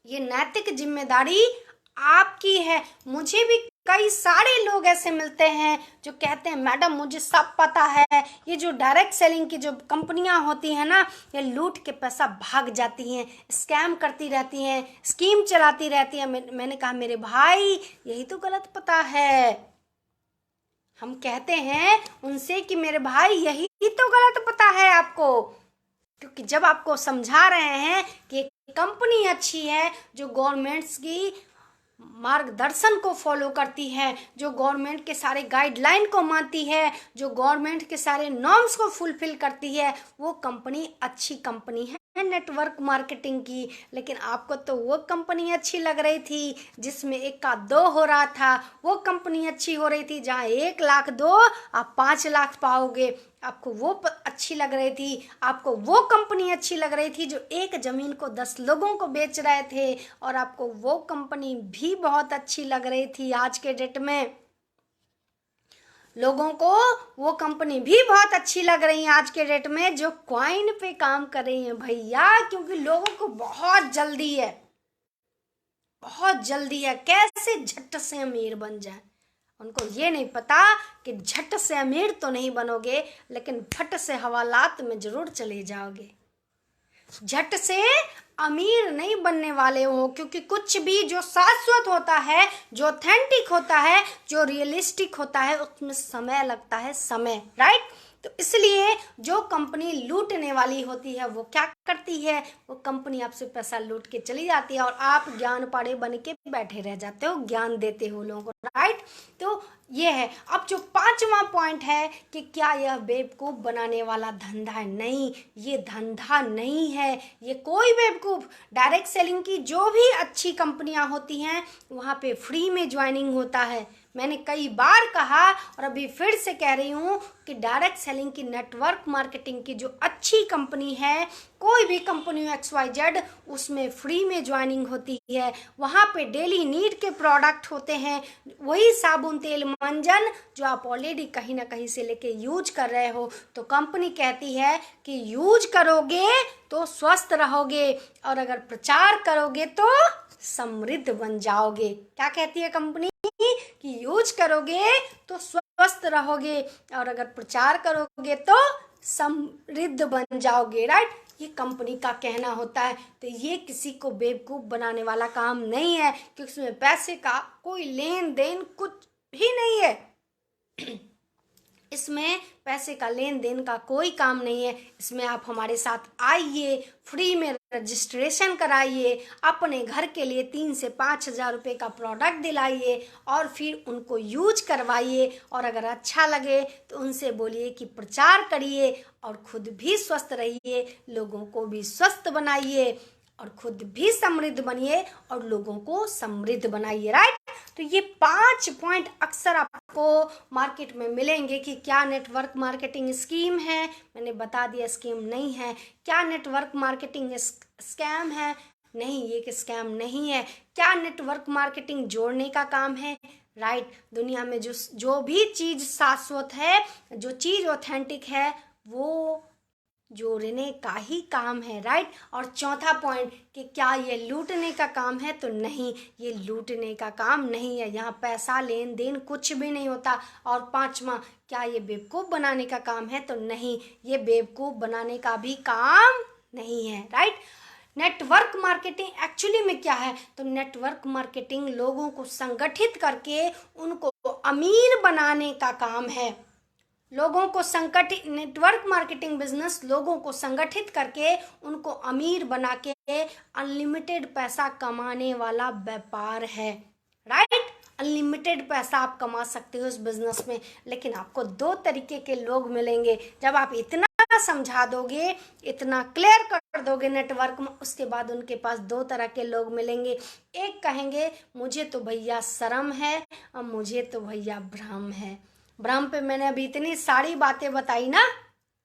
ये नैतिक जिम्मेदारी आपकी है। मुझे भी कई सारे लोग ऐसे मिलते हैं जो कहते हैं मैडम मुझे सब पता है, ये जो डायरेक्ट सेलिंग की जो कंपनियां होती हैं ना, ये लूट के पैसा भाग जाती हैं, स्कैम करती रहती हैं, स्कीम चलाती रहती हैं। मैंने कहा मेरे भाई यही तो गलत पता है। हम कहते हैं उनसे कि मेरे भाई यही तो गलत पता है आपको, क्योंकि जब आपको समझा रहे हैं कि कंपनी अच्छी है जो गवर्नमेंट्स की मार्गदर्शन को फॉलो करती है, जो गवर्नमेंट के सारे गाइडलाइन को मानती है, जो गवर्नमेंट के सारे नॉर्म्स को फुलफिल करती है, वो कंपनी अच्छी कंपनी है नेटवर्क मार्केटिंग की। लेकिन आपको तो वो कंपनी अच्छी लग रही थी जिसमें 1 का 2 हो रहा था, वो कंपनी अच्छी हो रही थी जहाँ 1 लाख दो आप 5 लाख पाओगे। आपको वो अच्छी लग रही थी, आपको वो कंपनी अच्छी लग रही थी जो एक ज़मीन को 10 लोगों को बेच रहे थे, और आपको वो कंपनी भी बहुत अच्छी लग रही थी। आज के डेट में लोगों को वो कंपनी भी बहुत अच्छी लग रही है आज के डेट में जो कॉइन पे काम कर रही है भैया, क्योंकि लोगों को बहुत जल्दी है, बहुत जल्दी है कैसे झट से अमीर बन जाए। उनको ये नहीं पता कि झट से अमीर तो नहीं बनोगे, लेकिन फट से हवालात में जरूर चले जाओगे। झट से अमीर नहीं बनने वाले हो, क्योंकि कुछ भी जो शाश्वत होता है, जो ऑथेंटिक होता है, जो रियलिस्टिक होता है, उसमें समय लगता है, समय। राइट, तो इसलिए जो कंपनी लूटने वाली होती है वो क्या करती है, वो कंपनी आपसे पैसा लूट के चली जाती है और आप ज्ञान पाड़े बन के बैठे रह जाते हो, ज्ञान देते हो लोगों को, राइट। तो ये है। अब जो 5वां पॉइंट है कि क्या यह बेवकूफ़ बनाने वाला धंधा है, नहीं, ये धंधा नहीं है, ये कोई बेवकूफ़। डायरेक्ट सेलिंग की जो भी अच्छी कंपनियां होती हैं वहाँ पे फ्री में ज्वाइनिंग होता है। मैंने कई बार कहा और अभी फिर से कह रही हूँ कि डायरेक्ट सेलिंग की, नेटवर्क मार्केटिंग की जो अच्छी कंपनी है, कोई भी कंपनी XYZ, उसमें फ्री में ज्वाइनिंग होती है। वहाँ पे डेली नीड के प्रोडक्ट होते हैं, वही साबुन, तेल, मंजन जो आप ऑलरेडी कहीं ना कहीं से लेके यूज कर रहे हो। तो कंपनी कहती है कि यूज करोगे तो स्वस्थ रहोगे और अगर प्रचार करोगे तो समृद्ध बन जाओगे। क्या कहती है कंपनी कि यूज करोगे तो स्वस्थ रहोगे और अगर प्रचार करोगे तो समृद्ध बन जाओगे, राइट। ये कंपनी का कहना होता है। तो ये किसी को बेवकूफ़ बनाने वाला काम नहीं है, क्योंकि इसमें पैसे का कोई लेन देन कुछ भी नहीं है। इसमें पैसे का लेन देन का कोई काम नहीं है। इसमें आप हमारे साथ आइए, फ्री में रजिस्ट्रेशन कराइए, अपने घर के लिए 3 से 5 हज़ार रुपये का प्रोडक्ट दिलाइए और फिर उनको यूज करवाइए और अगर अच्छा लगे तो उनसे बोलिए कि प्रचार करिए और खुद भी स्वस्थ रहिए, लोगों को भी स्वस्थ बनाइए और खुद भी समृद्ध बनिए और लोगों को समृद्ध बनाइए, राइट। तो ये 5 पॉइंट अक्सर आपको मार्केट में मिलेंगे कि क्या नेटवर्क मार्केटिंग स्कीम है, मैंने बता दिया स्कीम नहीं है। क्या नेटवर्क मार्केटिंग स्कैम है, नहीं, ये कि स्कैम नहीं है। क्या नेटवर्क मार्केटिंग जोड़ने का काम है, राइट। दुनिया में जो भी चीज़ शाश्वत है, जो चीज़ ऑथेंटिक है, वो जोड़ने का ही काम है, राइट। और चौथा पॉइंट कि क्या ये लूटने का काम है, तो नहीं, ये लूटने का काम नहीं है, यहाँ पैसा लेन देन कुछ भी नहीं होता। और 5वां, क्या ये बेवकूफ़ बनाने का काम है, तो नहीं, ये बेवकूफ़ बनाने का भी काम नहीं है, राइट। नेटवर्क मार्केटिंग एक्चुअली में क्या है, तो नेटवर्क मार्केटिंग लोगों को संगठित करके उनको अमीर बनाने का काम है। लोगों को संगठित, नेटवर्क मार्केटिंग बिजनेस लोगों को संगठित करके उनको अमीर बना के अनलिमिटेड पैसा कमाने वाला व्यापार है, राइट। अनलिमिटेड पैसा आप कमा सकते हो इस बिजनेस में, लेकिन आपको 2 तरीके के लोग मिलेंगे। जब आप इतना समझा दोगे, इतना क्लियर कर दोगे नेटवर्क में, उसके बाद उनके पास 2 तरह के लोग मिलेंगे। एक कहेंगे मुझे तो भैया शर्म है और मुझे तो भैया भ्रम है। भ्रम पे मैंने अभी इतनी सारी बातें बताई ना,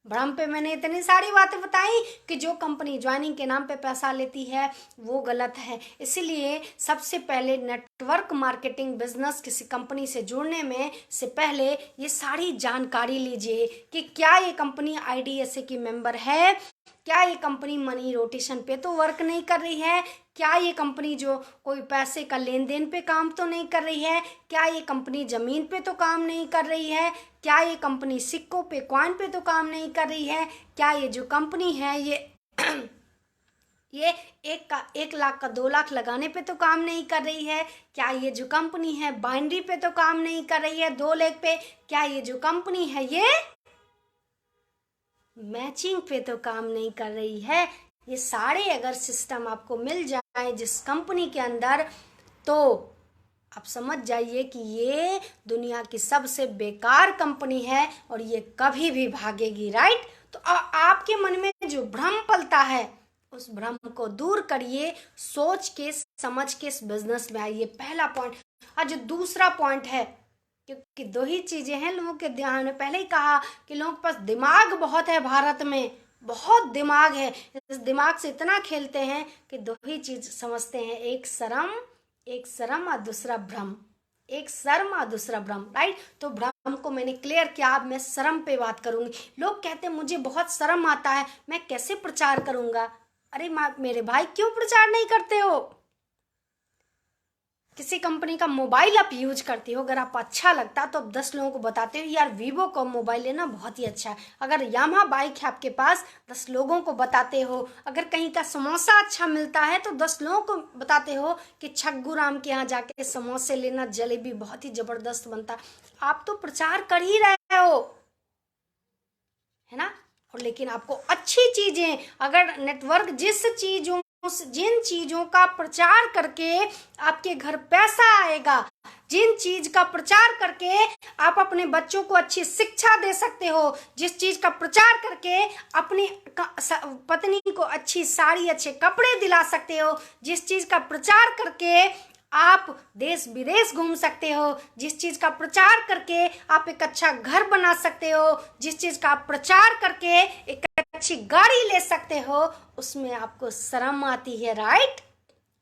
भ्रम पे मैंने इतनी सारी बातें बताई कि जो कंपनी ज्वाइनिंग के नाम पे पैसा लेती है वो गलत है। इसीलिए सबसे पहले नेटवर्क मार्केटिंग बिजनेस किसी कंपनी से जुड़ने में से पहले ये सारी जानकारी लीजिए कि क्या ये कंपनी IDSA की मेंबर है, क्या ये कंपनी मनी रोटेशन पे तो वर्क नहीं कर रही है, क्या ये कंपनी जो कोई पैसे का लेन देन पे काम तो नहीं कर रही है, क्या ये कंपनी ज़मीन पे तो काम नहीं कर रही है, क्या ये कंपनी सिक्कों पे, कॉइन पे तो काम नहीं कर रही है, क्या ये जो कंपनी है ये 1 लाख का 2 लाख लगाने पे तो काम नहीं कर रही है, क्या ये जो कंपनी है बाइनरी पे तो काम नहीं कर रही है 2 लाख पे, क्या ये जो कंपनी है ये मैचिंग पे तो काम नहीं कर रही है। ये सारे अगर सिस्टम आपको मिल जाए जिस कंपनी के अंदर, तो आप समझ जाइए कि ये दुनिया की सबसे बेकार कंपनी है और ये कभी भी भागेगी, राइट। तो आपके मन में जो भ्रम पलता है उस भ्रम को दूर करिए, सोच के समझ के इस बिजनेस में आइए, पहला पॉइंट। और जो दूसरा पॉइंट है, क्योंकि 2 ही चीज़ें हैं लोगों के ध्यान में, पहले ही कहा कि लोगों के पास दिमाग बहुत है, भारत में बहुत दिमाग है, इस दिमाग से इतना खेलते हैं कि 2 ही चीज़ समझते हैं, एक शर्म और दूसरा भ्रम, एक शर्म और दूसरा भ्रम, राइट। तो भ्रम को मैंने क्लियर किया, अब मैं शर्म पे बात करूंगी। लोग कहते हैं मुझे बहुत शर्म आता है, मैं कैसे प्रचार करूंगा। अरे मेरे भाई, क्यों प्रचार नहीं करते हो। किसी कंपनी का मोबाइल आप यूज करते हो, अगर आप अच्छा लगता तो आप 10 लोगों को बताते हो यार वीवो का मोबाइल लेना बहुत ही अच्छा है। अगर यामाहा बाइक है आपके पास, 10 लोगों को बताते हो। अगर कहीं का समोसा अच्छा मिलता है तो 10 लोगों को बताते हो कि छग्गू राम के यहाँ जाके समोसे लेना, जलेबी बहुत ही जबरदस्त बनता। आप तो प्रचार कर ही रहे हो, है ना। और लेकिन आपको अच्छी चीजें, अगर नेटवर्क जिन चीजों का प्रचार करके आपके घर पैसा आएगा, जिन चीज का प्रचार करके आप अपने बच्चों को अच्छी शिक्षा दे सकते हो, जिस चीज का प्रचार करके अपनी पत्नी को अच्छी साड़ी, अच्छे कपड़े दिला सकते हो, जिस चीज का प्रचार करके आप देश विदेश घूम सकते हो, जिस चीज का प्रचार करके आप एक अच्छा घर बना सकते हो, जिस चीज का आप प्रचार करके एक अच्छी गाड़ी ले सकते हो, उसमें आपको शर्म आती है, राइट।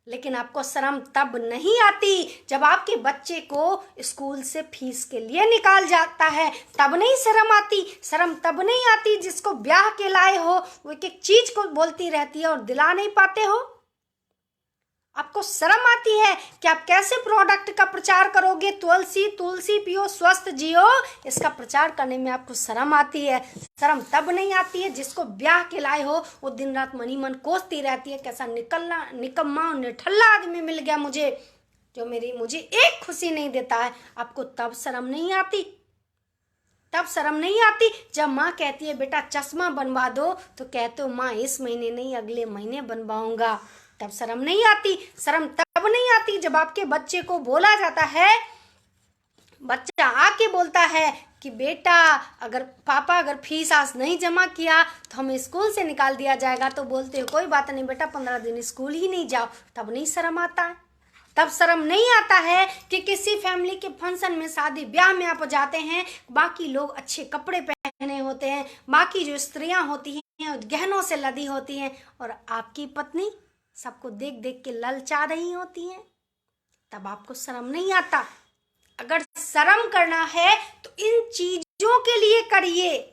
लेकिन आपको शर्म तब नहीं आती जब आपके बच्चे को स्कूल से फीस के लिए निकाल जाता है, तब नहीं शर्म आती। शर्म तब नहीं आती जिसको ब्याह के लाए हो, वो एक एक चीज को बोलती रहती है और दिला नहीं पाते हो। आपको शर्म आती है कि आप कैसे प्रोडक्ट का प्रचार करोगे, तुलसी पियो स्वस्थ जियो, इसका प्रचार करने में आपको शर्म आती है। शर्म तब नहीं आती है जिसको ब्याह के लाए हो, वो दिन रात मनी मन कोसती रहती है, कैसा निकम्मा निठल्ला आदमी मिल गया मुझे, जो मुझे एक खुशी नहीं देता है। आपको तब शर्म नहीं आती, तब शर्म नहीं आती जब माँ कहती है बेटा चश्मा बनवा दो, तो कहते हो माँ इस महीने नहीं अगले महीने बनवाऊंगा, तब शर्म नहीं आती। शर्म तब नहीं आती जब आपके बच्चे को बोला जाता है, बच्चा आके बोलता है कि बेटा पापा अगर फीस आज नहीं जमा किया तो हमें स्कूल से निकाल दिया जाएगा, तो बोलते हो कोई बात नहीं बेटा 15 दिन स्कूल ही नहीं जाओ, तब नहीं शर्म आता है। तब शर्म नहीं आता है कि किसी फैमिली के फंक्शन में, शादी ब्याह में आप जाते हैं, बाकी लोग अच्छे कपड़े पहने होते हैं, बाकी जो स्त्रियां होती हैं गहनों से लदी होती हैं, और आपकी पत्नी सबको देख देख के ललचा रही होती हैं, तब आपको शर्म नहीं आता। अगर शर्म करना है तो इन चीजों के लिए करिए,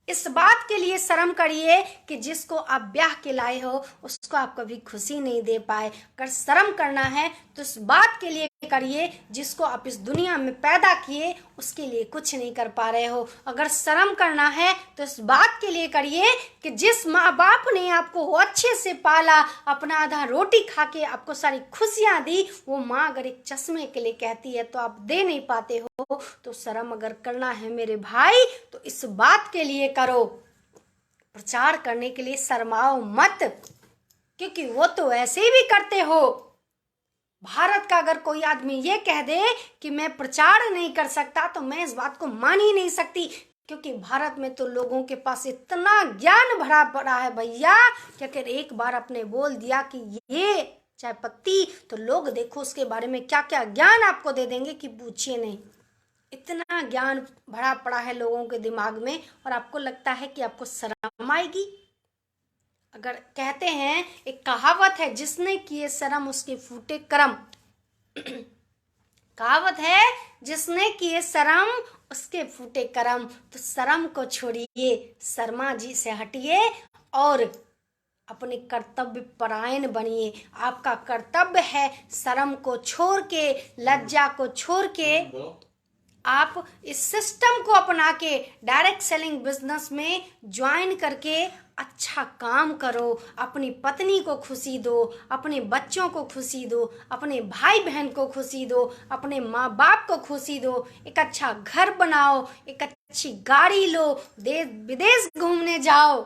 इस बात के लिए शर्म करिए कि जिसको आप ब्याह के लाए हो उसको आप कभी खुशी नहीं दे पाए। अगर शर्म करना है तो इस बात के लिए करिए जिसको आप इस दुनिया में पैदा किए उसके लिए कुछ नहीं कर पा रहे हो। अगर शर्म करना है तो इस बात के लिए करिए कि जिस माँ बाप ने आपको अच्छे से पाला, अपना आधा रोटी खा के आपको सारी खुशियां दी, वो माँ अगर एक चश्मे के लिए कहती है तो आप दे नहीं पाते हो, तो शर्म अगर करना है मेरे भाई तो इस बात के लिए करो, प्रचार करने के लिए शर्माओ मत, क्योंकि वो तो ऐसे भी करते हो। भारत का अगर कोई आदमी ये कह दे कि मैं प्रचार नहीं कर सकता तो मैं इस बात को मान ही नहीं सकती, क्योंकि भारत में तो लोगों के पास इतना ज्ञान भरा पड़ा है भैया कि अगर एक बार आपने बोल दिया कि ये चाय पत्ती, तो लोग देखो उसके बारे में क्या क्या ज्ञान आपको दे देंगे कि पूछिए नहीं। इतना ज्ञान भरा पड़ा है लोगों के दिमाग में, और आपको लगता है कि आपको शर्म आएगी। अगर कहते हैं, एक कहावत है, जिसने किए शर्म उसके फूटे कर्म। कहावत है, जिसने किए शर्म उसके फूटे कर्म। तो शर्म को छोड़िए, शर्मा जी से हटिए और अपने कर्तव्य परायण बनिए। आपका कर्तव्य है शर्म को छोड़ के, लज्जा को छोड़ के आप इस सिस्टम को अपना के डायरेक्ट सेलिंग बिजनेस में ज्वाइन करके अच्छा काम करो, अपनी पत्नी को खुशी दो, अपने बच्चों को खुशी दो, अपने भाई बहन को खुशी दो, अपने माँ बाप को खुशी दो, एक अच्छा घर बनाओ, एक अच्छी गाड़ी लो, देश विदेश घूमने जाओ,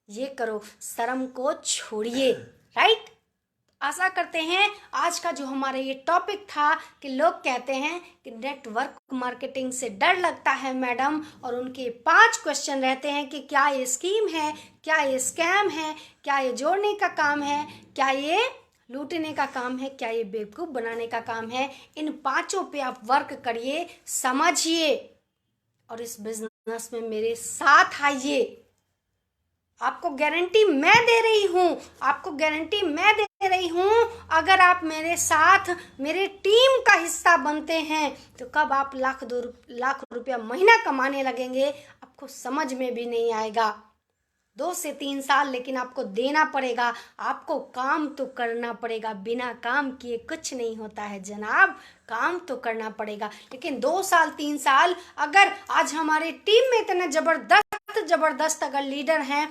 ये करो, शर्म को छोड़िए, राइट। आशा करते हैं आज का जो हमारा ये टॉपिक था कि लोग कहते हैं कि नेटवर्क मार्केटिंग से डर लगता है मैडम, और उनके 5 क्वेश्चन रहते हैं कि क्या ये स्कीम है, क्या ये स्कैम है, क्या ये जोड़ने का काम है, क्या ये लूटने का काम है, क्या ये बेवकूफ़ बनाने का काम है। इन 5 पे आप वर्क करिए, समझिए और इस बिजनेस में मेरे साथ आइए। आपको गारंटी मैं दे रही हूँ, आपको गारंटी मैं दे रही हूँ, अगर आप मेरे साथ मेरे टीम का हिस्सा बनते हैं तो कब आप लाख रुपया महीना कमाने लगेंगे आपको समझ में भी नहीं आएगा। 2 से 3 साल लेकिन आपको देना पड़ेगा, आपको काम तो करना पड़ेगा, बिना काम किए कुछ नहीं होता है जनाब, काम तो करना पड़ेगा। लेकिन 2 साल 3 साल अगर आज हमारे टीम में इतने जबरदस्त अगर लीडर हैं,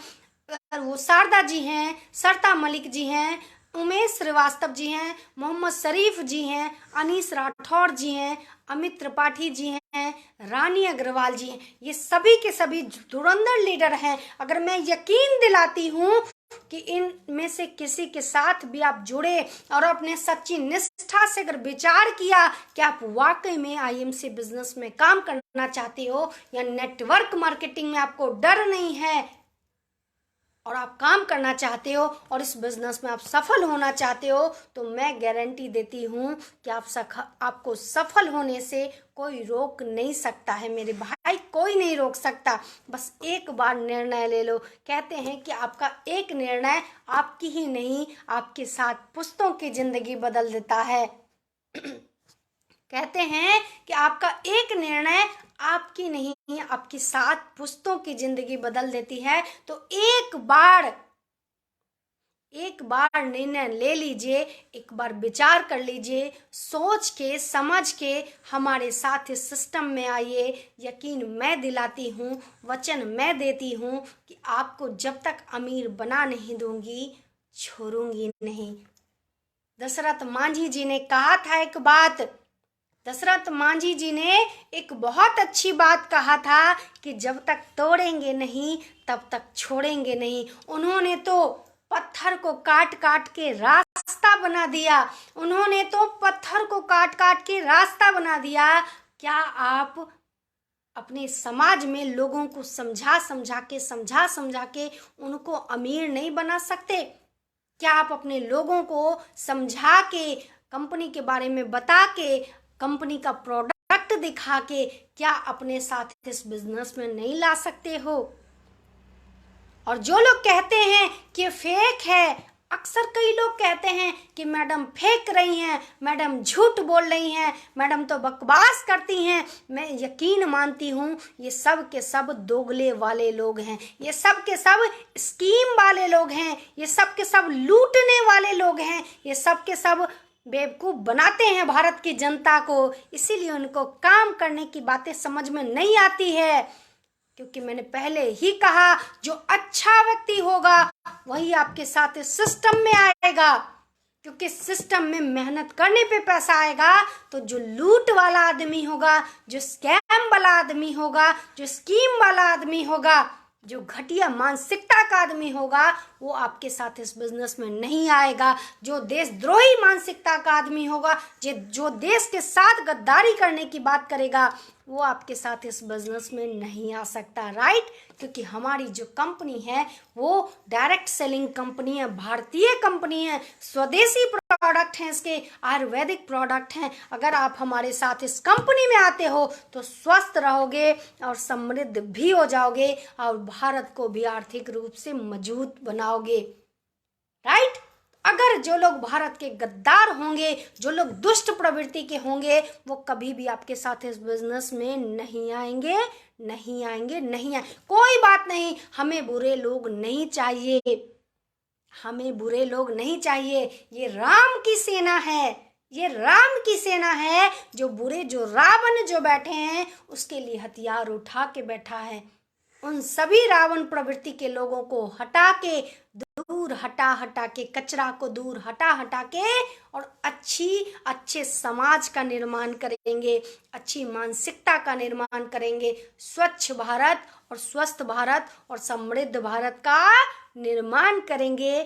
अगर वो शारदा जी हैं, सरता मलिक जी हैं, उमेश श्रीवास्तव जी हैं, मोहम्मद शरीफ जी हैं, अनीस राठौर जी हैं, अमित त्रिपाठी जी हैं, रानी अग्रवाल जी हैं, ये सभी के सभी धुरंधर लीडर हैं। अगर मैं यकीन दिलाती हूँ कि इनमें से किसी के साथ भी आप जुड़े और अपने सच्ची निष्ठा से अगर विचार किया कि आप वाकई में आईएमसी बिजनेस में काम करना चाहते हो या नेटवर्क मार्केटिंग में आपको डर नहीं है और आप काम करना चाहते हो और इस बिजनेस में आप सफल होना चाहते हो, तो मैं गारंटी देती हूँ कि आपको सफल होने से कोई रोक नहीं सकता है मेरे भाई, कोई नहीं रोक सकता। बस एक बार निर्णय ले लो। कहते हैं कि आपका एक निर्णय आपकी ही नहीं, आपके साथ पुश्तों की जिंदगी बदल देता है। कहते हैं कि आपका एक निर्णय आपकी नहीं, आपकी 7 पुश्तों की जिंदगी बदल देती है। तो एक बार निर्णय ले लीजिए, एक बार विचार कर लीजिए, सोच के समझ के हमारे साथ इस सिस्टम में आइए। यकीन मैं दिलाती हूँ, वचन मैं देती हूँ कि आपको जब तक अमीर बना नहीं दूंगी, छोड़ूंगी नहीं। दशरथ मांझी जी ने कहा था एक बात, दशरथ मांझी जी ने एक बहुत अच्छी बात कहा था कि जब तक तोड़ेंगे नहीं तब तक छोड़ेंगे नहीं। उन्होंने तो पत्थर को काट काट के रास्ता बना दिया, उन्होंने तो पत्थर को काट काट के रास्ता बना दिया। क्या आप अपने समाज में लोगों को समझा समझा के उनको अमीर नहीं बना सकते? क्या आप अपने लोगों को समझा के, कंपनी के बारे में बता के, कंपनी का प्रोडक्ट दिखा के क्या अपने साथ इस बिजनेस में नहीं ला सकते हो? और जो लोग कहते हैं कि फेक है, अक्सर कई लोग कहते हैं कि मैडम फेंक रही हैं, मैडम झूठ बोल रही हैं, मैडम तो बकवास करती हैं। मैं यकीन मानती हूँ ये सब के सब दोगले वाले लोग हैं, ये सब के सब स्कीम वाले लोग हैं, ये सब के सब लूटने वाले लोग हैं, ये सब के सब बेवकूफ़ बनाते हैं भारत की जनता को। इसीलिए उनको काम करने की बातें समझ में नहीं आती है, क्योंकि मैंने पहले ही कहा जो अच्छा व्यक्ति होगा वही आपके साथ इस सिस्टम में आएगा, क्योंकि सिस्टम में मेहनत करने पे पैसा आएगा। तो जो लूट वाला आदमी होगा, जो स्कैम वाला आदमी होगा, जो स्कीम वाला आदमी होगा, जो घटिया मानसिकता का आदमी होगा, वो आपके साथ इस बिजनेस में नहीं आएगा। जो देशद्रोही मानसिकता का आदमी होगा, जो देश के साथ गद्दारी करने की बात करेगा, वो आपके साथ इस बिजनेस में नहीं आ सकता, राइट? क्योंकि हमारी जो कंपनी है वो डायरेक्ट सेलिंग कंपनी है, भारतीय कंपनी है, स्वदेशी प्रोडक्ट हैं, इसके आयुर्वेदिक प्रोडक्ट हैं। अगर आप हमारे साथ इस कंपनी में आते हो तो स्वस्थ रहोगे और समृद्ध भी हो जाओगे और भारत को भी आर्थिक रूप से मजबूत बनाओगे, राइट? अगर जो लोग भारत के गद्दार होंगे, जो लोग दुष्ट प्रवृत्ति के होंगे, वो कभी भी आपके साथ इस बिजनेस में नहीं आएंगे। कोई बात नहीं, हमें बुरे लोग नहीं चाहिए, हमें बुरे लोग नहीं चाहिए। ये राम की सेना है, ये राम की सेना है। जो बुरे, जो रावण जो बैठे हैं, उसके लिए हथियार उठा के बैठा है। उन सभी रावण प्रवृत्ति के लोगों को हटा के, दूर हटा के, कचरा को दूर हटा के और अच्छे समाज का निर्माण करेंगे, अच्छी मानसिकता का निर्माण करेंगे, स्वच्छ भारत और स्वस्थ भारत और समृद्ध भारत का निर्माण करेंगे।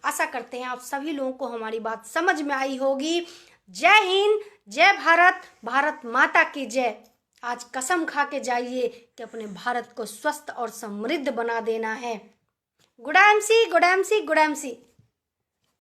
आशा करते हैं आप सभी लोगों को हमारी बात समझ में आई होगी। जय हिंद, जय भारत, भारत माता की जय। आज कसम खा के जाइए कि अपने भारत को स्वस्थ और समृद्ध बना देना है। Good MC.